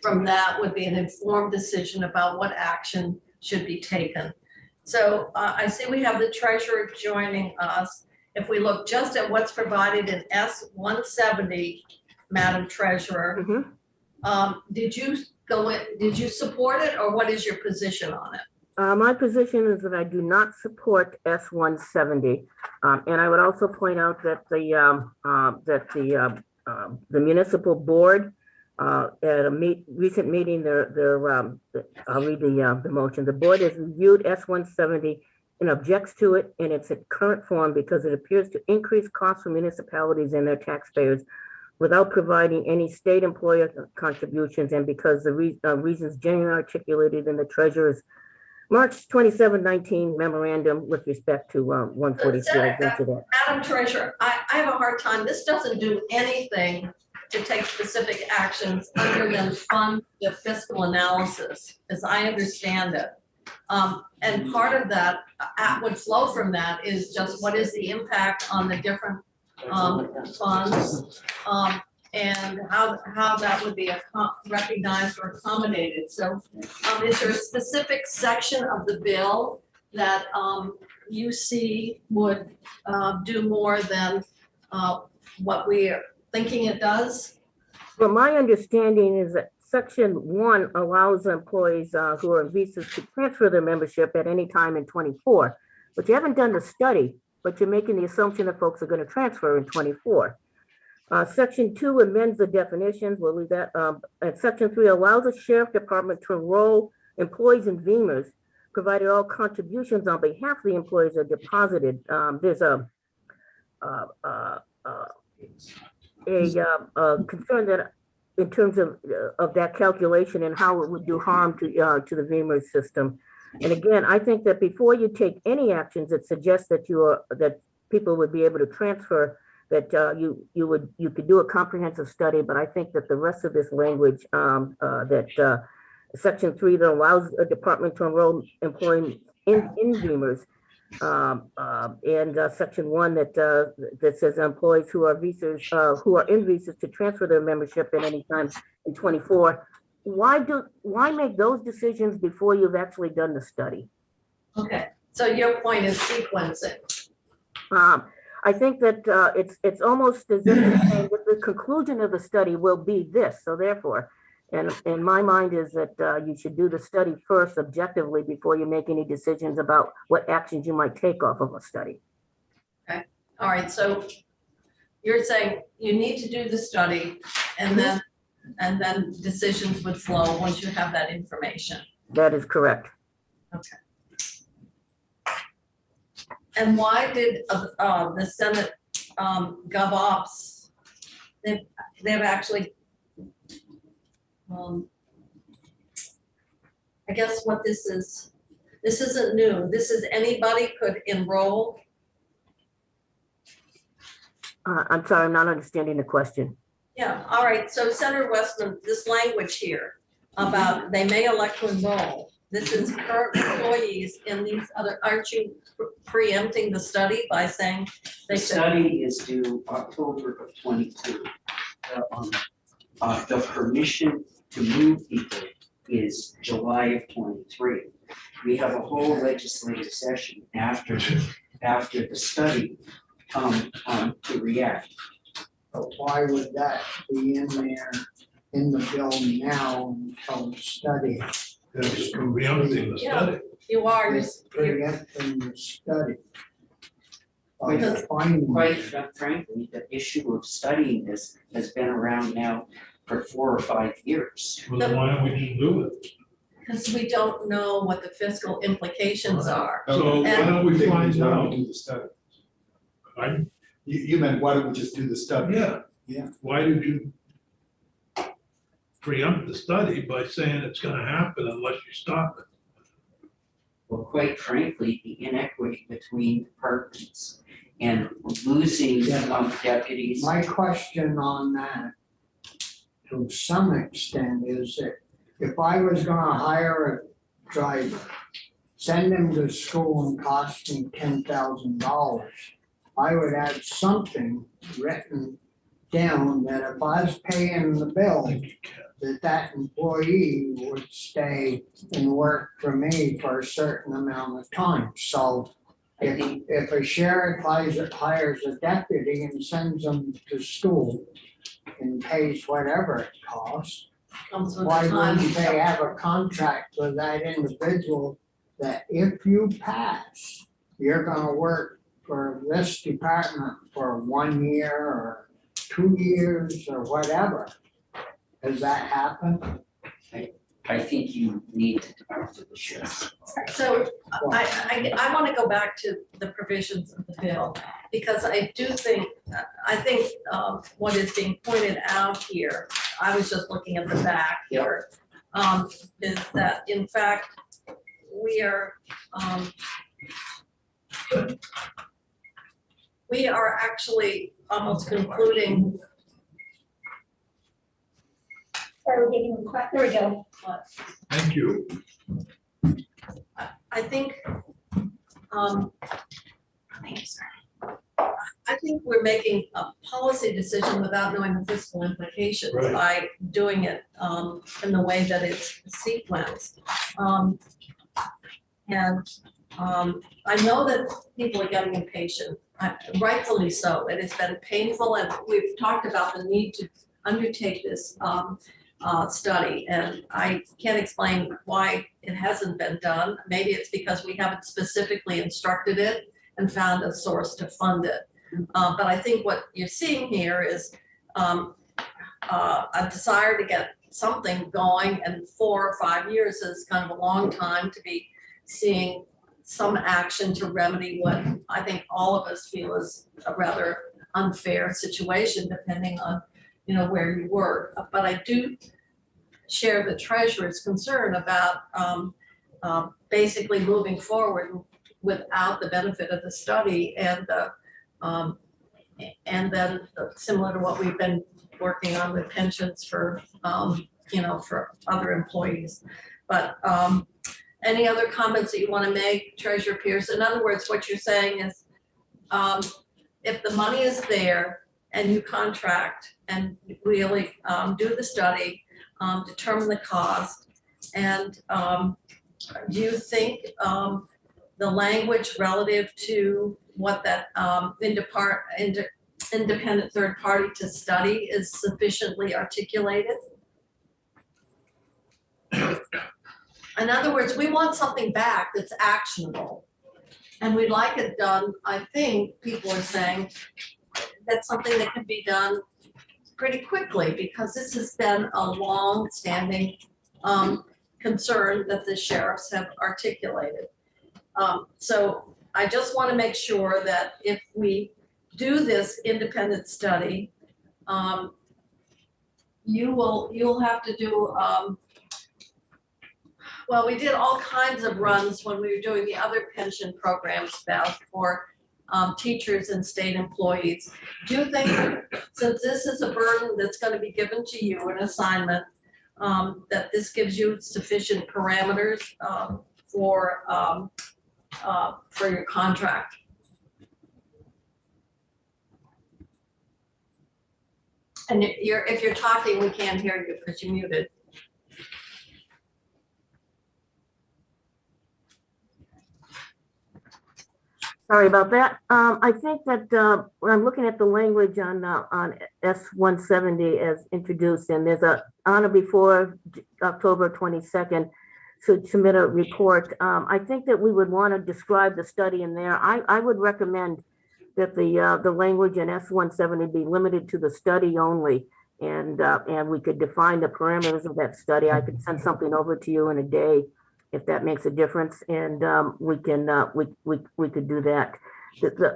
from that would be an informed decision about what action should be taken. So I see we have the treasurer joining us. If we look just at what's provided in S-170, Madam Treasurer, did you support it, or what is your position on it? My position is that I do not support S-170, and I would also point out that the municipal board at a recent meeting, I'll read the motion. The board has reviewed S-170 and objects to it in its current form because it appears to increase costs for municipalities and their taxpayers without providing any state employer contributions, and because the reasons generally articulated in the treasurer's March 27-19 memorandum with respect to 143. Madam Treasurer, I have a hard time. This doesn't do anything to take specific actions other than fund the fiscal analysis, as I understand it. And part of that would flow from that is just what is the impact on the different funds, and how that would be recognized or accommodated. So is there a specific section of the bill that you see would do more than what we are thinking it does? Well, my understanding is that Section 1 allows employees who are in visas to transfer their membership at any time in 24, but you haven't done the study, but you're making the assumption that folks are going to transfer in 24. Section 2 amends the definitions. We'll leave that. And Section 3 allows the sheriff department to enroll employees in VEMRs, provided all contributions on behalf of the employees are deposited. There's a concern that in terms of that calculation and how it would do harm to the VEMRs system. And again, I think that before you take any actions that suggest that that people would be able to transfer, that you could do a comprehensive study. But I think that the rest of this language, that Section 3 that allows a department to enroll employees in VEMRs, and Section 1 that says employees who are in visas to transfer their membership at any time in 24. Why make those decisions before you've actually done the study? Okay, so your point is sequencing. I think that it's almost as if you're saying that the conclusion of the study will be this. So therefore, and in my mind is that you should do the study first objectively before you make any decisions about what actions you might take off of a study. Okay, all right, so you're saying you need to do the study and then decisions would flow once you have that information. That is correct. Okay. And why did the Senate GovOps, they've actually, I guess what this isn't new. This is anybody could enroll. I'm sorry, I'm not understanding the question. Yeah, all right, so Senator Westman, this language here about they may elect to enroll. This is current employees in these other, aren't you preempting the study by saying they The should? study is due October of 22. The permission to move people is July of 23. We have a whole legislative session after the study to react. But why would that be in there, in the bill now until the study? It's preempting the study. You are, It's preempting the study. By Because defining Quite it. frankly, the issue of studying this has been around now for 4 or 5 years. Well, then why don't we just do it? because we don't know what the fiscal implications are. So why don't we find Why don't out? we do the study? I, You meant, why don't we just do the study? yeah. Yeah. Why did you preempt the study by saying it's gonna happen unless you stop it? Well, quite frankly, the inequity between departments and losing deputies. My question on that, to some extent, is that if I was gonna hire a driver, send him to school and cost me $10,000, I would have something written down that if I was paying the bill, that employee would stay and work for me for a certain amount of time. So if a sheriff hires a deputy and sends them to school and pays whatever it costs, Comes with why the time. wouldn't they have a contract with that individual that if you pass, you're gonna work for this department for 1 year or 2 years or whatever? Has that happened? I think you need to talk to the sheriff. So I want to go back to the provisions of the bill, because I do think, what is being pointed out here, I was just looking at the back here, is that in fact, we are actually almost concluding Are we getting, there we go. what Thank you. I think, I think we're making a policy decision without knowing the fiscal implications Right. by doing it in the way that it's sequenced. I know that people are getting impatient, rightfully so. It has been painful, and we've talked about the need to undertake this study, and I can't explain why it hasn't been done. Maybe it's because we haven't specifically instructed it and found a source to fund it. But I think what you're seeing here is a desire to get something going, and 4 or 5 years is kind of a long time to be seeing some action to remedy what I think all of us feel is a rather unfair situation, depending on where you work. But I do share the treasurer's concern about basically moving forward without the benefit of the study, and then similar to what we've been working on with pensions for for other employees. But any other comments that you want to make, Treasurer Pierce? In other words, what you're saying is, if the money is there and you contract and really do the study, determine the cost, and do you think the language relative to what that independent third party to study is sufficiently articulated? In other words, we want something back that's actionable, and we'd like it done. I think people are saying that's something that can be done pretty quickly, because this has been a long-standing concern that the sheriffs have articulated. So I just want to make sure that if we do this independent study, you'll have to do, well, we did all kinds of runs when we were doing the other pension programs, Beth, for teachers and state employees. Do you think, since this is a burden that's going to be given to you, an assignment, that this gives you sufficient parameters for your contract? And if you're talking, we can't hear you because you're muted. Sorry about that. I think that when I'm looking at the language on S-170 as introduced, and there's on or before October 22nd, should submit a report. I think that we would want to describe the study in there. I would recommend that the language in S-170 be limited to the study only, and we could define the parameters of that study. I could send something over to you in a day if that makes a difference, and we could do that.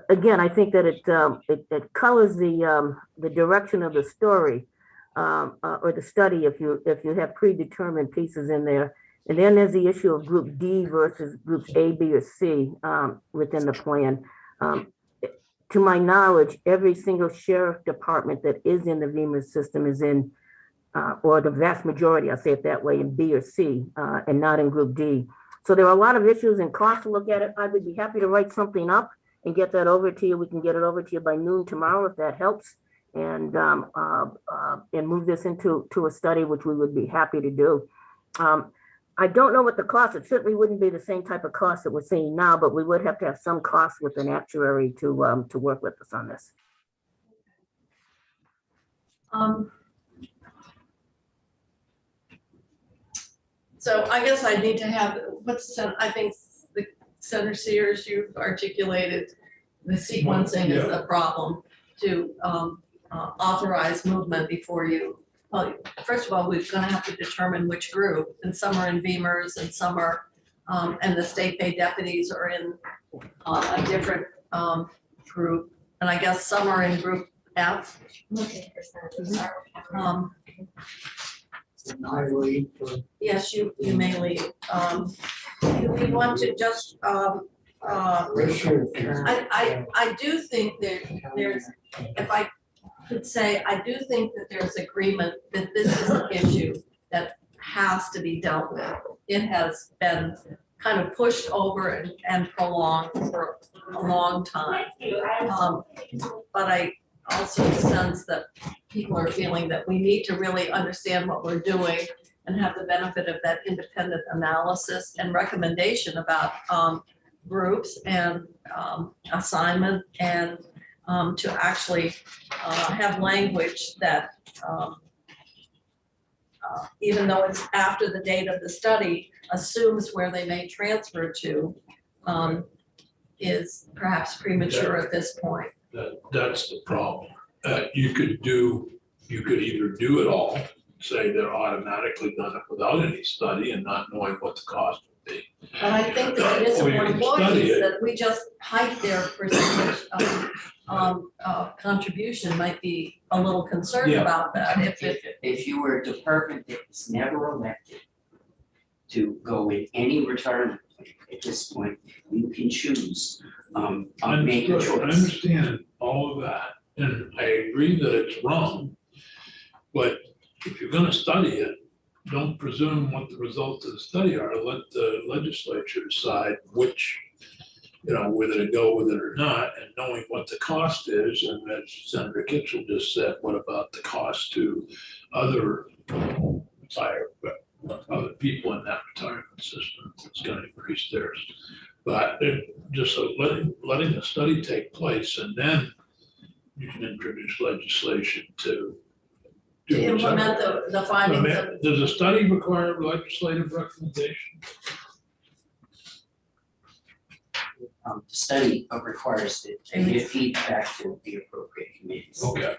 Again, I think that it colors the direction of the story or the study if you have predetermined pieces in there. And then there's the issue of group D versus groups A, B, or C within the plan. To my knowledge, every single sheriff department that is in the VEMA system is in, or the vast majority, I'll say it that way, in B or C, and not in group D. So there are a lot of issues and costs to look at it. I would be happy to write something up and get that over to you. We can get it over to you by noon tomorrow if that helps, and move this into a study, which we would be happy to do. I don't know what the cost, it certainly wouldn't be the same type of cost that we're seeing now, but we would have to have some cost with an actuary to work with us on this. So I guess I need to have, I think the Senator Sears, you've articulated the sequencing is a problem to authorize movement before you. Well, first of all, we're going to have to determine which group, and some are in VEMRs and some are, and the state paid deputies are in a different group. And I guess some are in group F. I lead for Yes, you may lead. Do we want to just, Richard. I do think there's, if I could say, I do think that there's agreement that this is an issue that has to be dealt with. It has been kind of pushed over and prolonged for a long time. But I also sense that people are feeling that we need to really understand what we're doing and have the benefit of that independent analysis and recommendation about groups and assignment, and to actually have language that even though it's after the date of the study, assumes where they may transfer to is perhaps premature at this point. That's the problem. You could either do it all, say they're automatically done it without any study and not knowing what the cost would be. But I think the municipal employees that we just hike their percentage contribution might be a little concerned about that. If you were a department that was never elected to go in any retirement plan at this point, you can choose, make a choice. I understand all of that, and I agree that it's wrong, but if you're gonna study it, don't presume what the results of the study are. Let the legislature decide which, whether to go with it or not, and knowing what the cost is. And as Senator Kitchell just said, what about the cost to other people in that retirement system? It's going to increase theirs. But just letting the study take place, and then you can introduce legislation to Implement the findings of. Does a study require legislative recommendation? The study requires it to give feedback to the appropriate committees. Okay.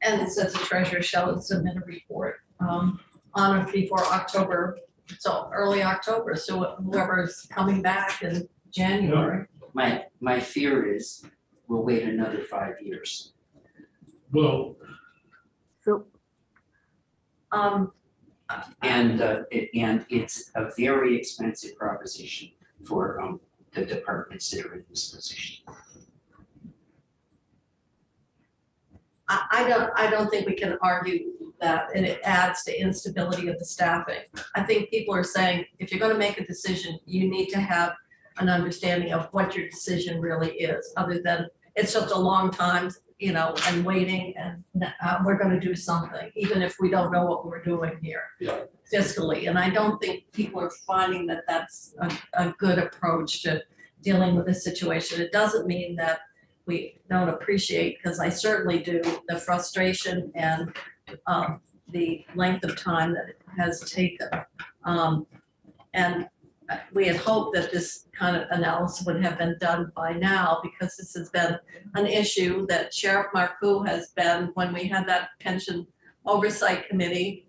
And it says the treasurer shall submit a report on or before October, so early October, so whoever's coming back in January. My fear is we'll wait another 5 years. Well, So, And it's a very expensive proposition for the departments that are in this position. I don't think we can argue that, and it adds to instability of the staffing. I think people are saying, if you're going to make a decision, you need to have an understanding of what your decision really is, other than it's just a long time, and waiting, and we're going to do something, even if we don't know what we're doing here fiscally. And I don't think people are finding that that's a good approach to dealing with this situation. It doesn't mean that we don't appreciate, because I certainly do, the frustration and the length of time that it has taken. And we had hoped that this kind of analysis would have been done by now, because this has been an issue that Sheriff Marcoux has been, when we had that pension oversight committee,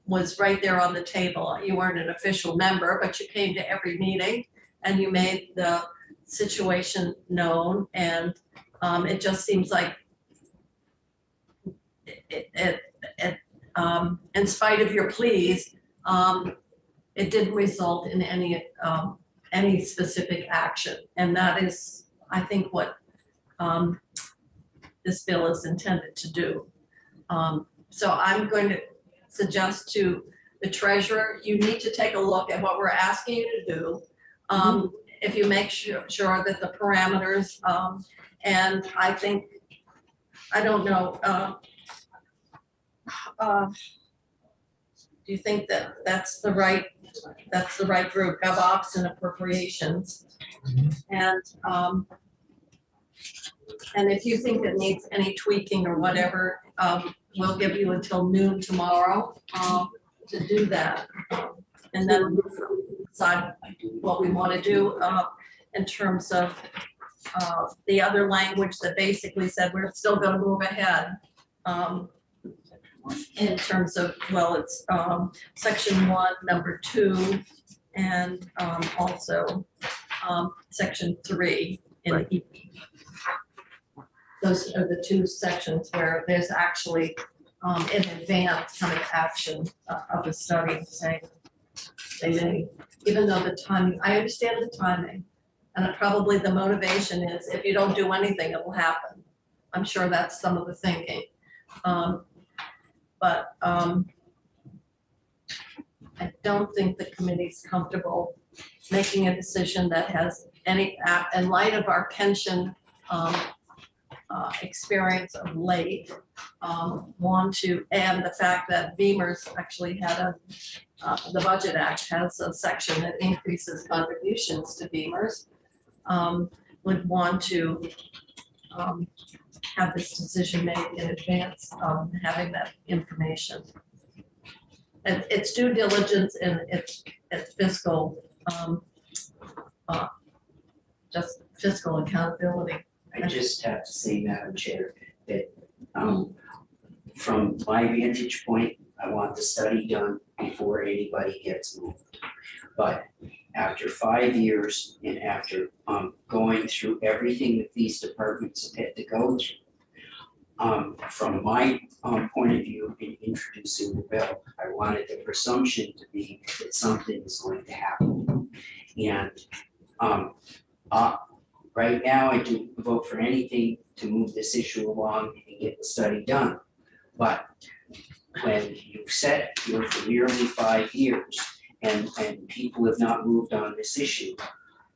was right there on the table. You weren't an official member, but you came to every meeting and you made the situation known. And it just seems like in spite of your pleas, it didn't result in any specific action. And that is, I think, what this bill is intended to do. So I'm going to suggest to the treasurer, you need to take a look at what we're asking you to do. If you make sure that the parameters, and I think, I don't know, do you think that that's the right group, GovOps and Appropriations? And if you think it needs any tweaking or whatever, we'll give you until noon tomorrow to do that. And then decide what we want to do in terms of the other language that basically said we're still going to move ahead. In terms of, well, it's section 1, number 2, and also section 3 in Right. E. Those are the 2 sections where there's actually in advance kind of action of the study saying they may, even though the timing, I understand the timing, and probably the motivation is if you don't do anything, it will happen. I'm sure that's some of the thinking. But I don't think the committee's comfortable making a decision that has any, in light of our pension experience of late, want to, and the fact that Beamer's actually had the Budget Act has a section that increases contributions to Beamer's, would want to have this decision made in advance of having that information. And it's due diligence and it's fiscal, just fiscal accountability. I just have to say, Madam Chair, that from my vantage point, I want the study done before anybody gets moved. But after 5 years and after going through everything that these departments have had to go through, from my point of view in introducing the bill, I wanted the presumption to be that something is going to happen. And right now, I do vote for anything to move this issue along and get the study done. But when you've sat here for nearly 5 years and people have not moved on this issue,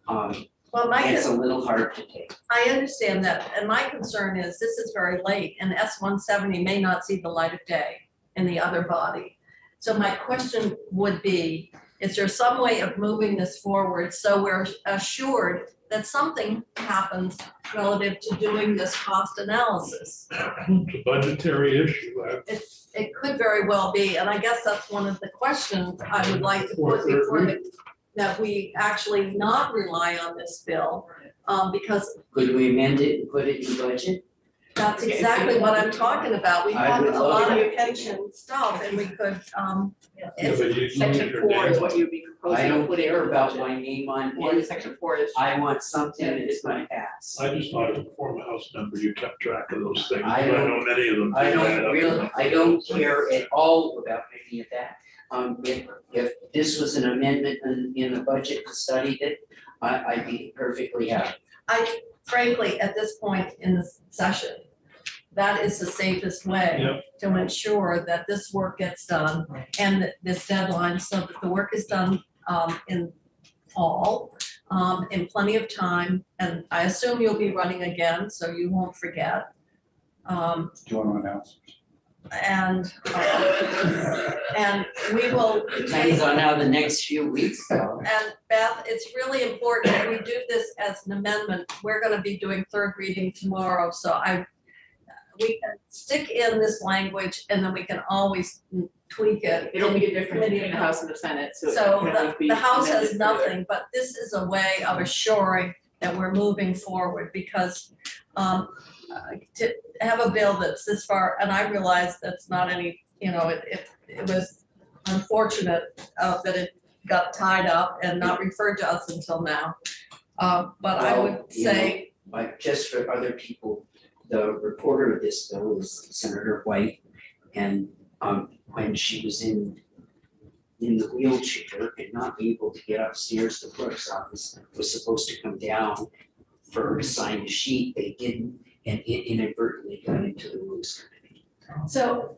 Well, it's a little hard to take. I understand that, and my concern is this is very late, and S-170 may not see the light of day in the other body. So my question would be, is there some way of moving this forward so we're assured that something happens relative to doing this cost analysis? It's a budgetary issue. It could very well be, and I guess that's one of the questions I would like to put before that we actually not rely on this bill, because Could we amend it and put it in the budget? that's exactly what I'm talking about. We I have would a love lot it. of pension stuff, and we could, Yeah, if- but you lose Section your 4 is name. what you'd be I proposing to don't put in care your about budget. my name on Or it. section 4 is. I want something that is going to pass. I just thought as a former House member, you kept track of those things. I I know many of them. I do add don't up. really, I don't care at all about any of that. If this was an amendment in the budget to study it, I'd be perfectly happy. I frankly, at this point in the session, that is the safest way Yep. to ensure that this work gets done and that this deadline, so that the work is done in fall, in plenty of time. And I assume you'll be running again, so you won't forget. Do you want to announce? And we will Depends take, on how the next few weeks go. and Beth, it's really important that we do this as an amendment. We're gonna be doing third reading tomorrow, so we can stick in this language and then we can always tweak it. It'll be a difference between the House and the Senate, so. it So can only be the House has amended further. nothing, but this is a way of assuring that we're moving forward because to have a bill that's this far, and I realize that's not any, it was unfortunate that it got tied up and not referred to us until now. But I Well, would say, Like, just for other people, the reporter of this bill is Senator White. And when she was in the wheelchair and not able to get upstairs, the clerk's office was supposed to come down for her to sign a sheet. They didn't, and it inadvertently got into the rules committee. so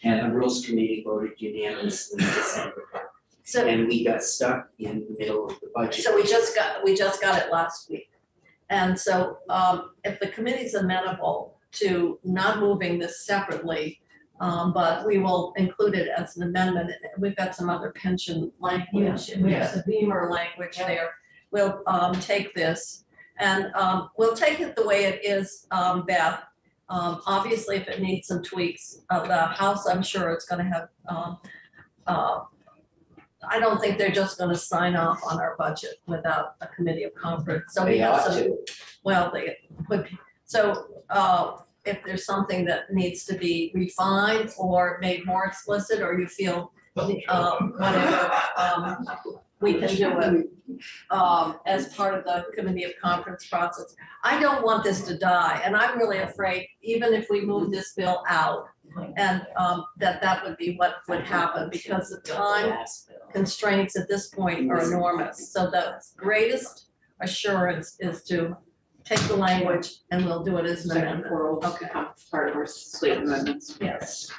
And the rules committee voted unanimously to send it back. And we got stuck in the middle of the budget. So we just got it last week. And so if the committee's amenable to not moving this separately, but we will include it as an amendment. We've got some other pension language, and we have the Beamer language there. We'll take this and we'll take it the way it is, Beth. Obviously, if it needs some tweaks, the House, I'm sure it's gonna have, I don't think they're just gonna sign off on our budget without a committee of conference. So we They have ought some, to. well, they would, so if there's something that needs to be refined or made more explicit, or you feel whatever, we can do it as part of the committee of conference process. I don't want this to die, and I'm really afraid, even if we move this bill out, and that would be what would happen, because the time constraints at this point are enormous. So the greatest assurance is to take the language and we'll do it as an Second amendment. quarter will Okay. become part of our slate amendments. Yes.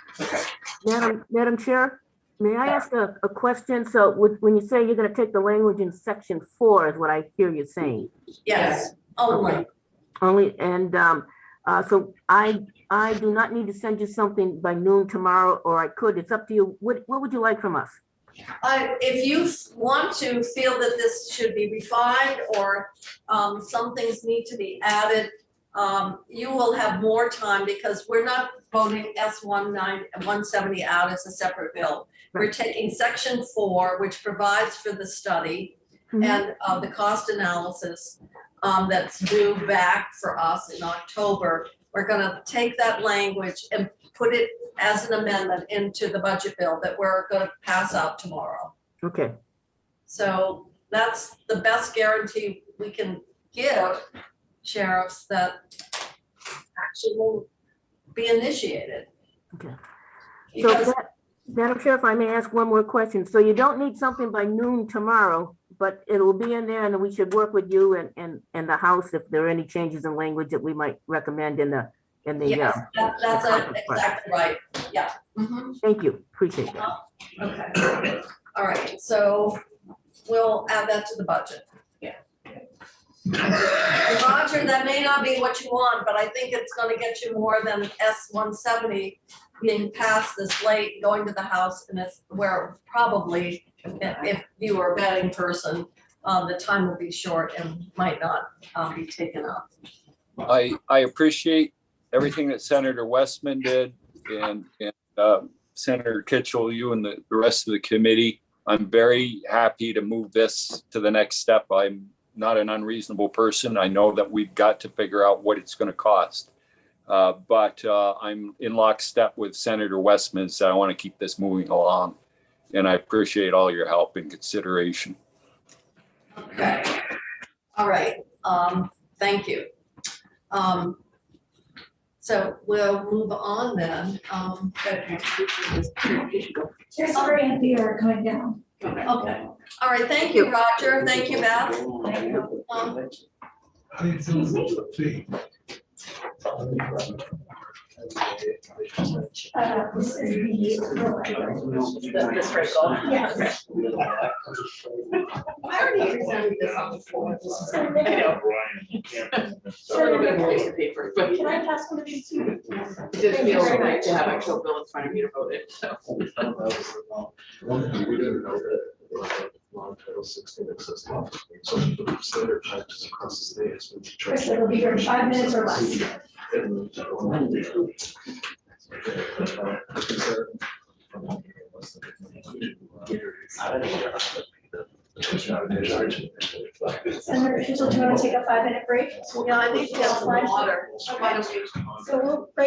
Madam Chair, may I ask a question? So when you say you're gonna take the language in section 4 is what I hear you saying. Yes, only. Only, and so I do not need to send you something by noon tomorrow, or I could, it's up to you. What would you like from us? If you want to feel that this should be refined or some things need to be added, you will have more time because we're not voting S170 out as a separate bill. We're taking section 4, which provides for the study and the cost analysis that's due back for us in October. We're gonna take that language and put it as an amendment into the budget bill that we're gonna pass out tomorrow. Okay, So that's the best guarantee we can give sheriffs that action will be initiated. okay. So Because Madam Chair, if I may ask one more question. So you don't need something by noon tomorrow, but it will be in there and we should work with you and the House if there are any changes in language that we might recommend in the. yes, that's conference exactly right, yeah. Mhm. Thank you, appreciate that. Okay, all right, so we'll add that to the budget. Yeah. Roger, that may not be what you want, but I think it's gonna get you more than S170 being passed this late, going to the House, and it's where probably, if you were a betting person, the time will be short and might not be taken up. I appreciate everything that Senator Westman did and Senator Kitchell, you and the rest of the committee. I'm very happy to move this to the next step. I'm not an unreasonable person. I know that we've got to figure out what it's going to cost. But I'm in lockstep with Senator Westman, so I want to keep this moving along. And I appreciate all your help and consideration. Okay, all right, thank you. So we'll move on then. There's a grant here coming down. Okay, all right, thank you, Roger, thank you, Beth. How do you feel about the fee? This is the. This Rachel. Yes. I already presented this on the floor. I know. It's a little bit more piece of paper, but Can I pass one of these to you? it did feel right to have actual bill in front of me to vote it, so. We didn't know that. Non-title 16 access law. So the standard practice across the state has been to try. Chris, it'll be here in 5 minutes or less. Senator Official, do you want to take a 5-minute break? Yeah, I need to get some water. Okay. So we'll break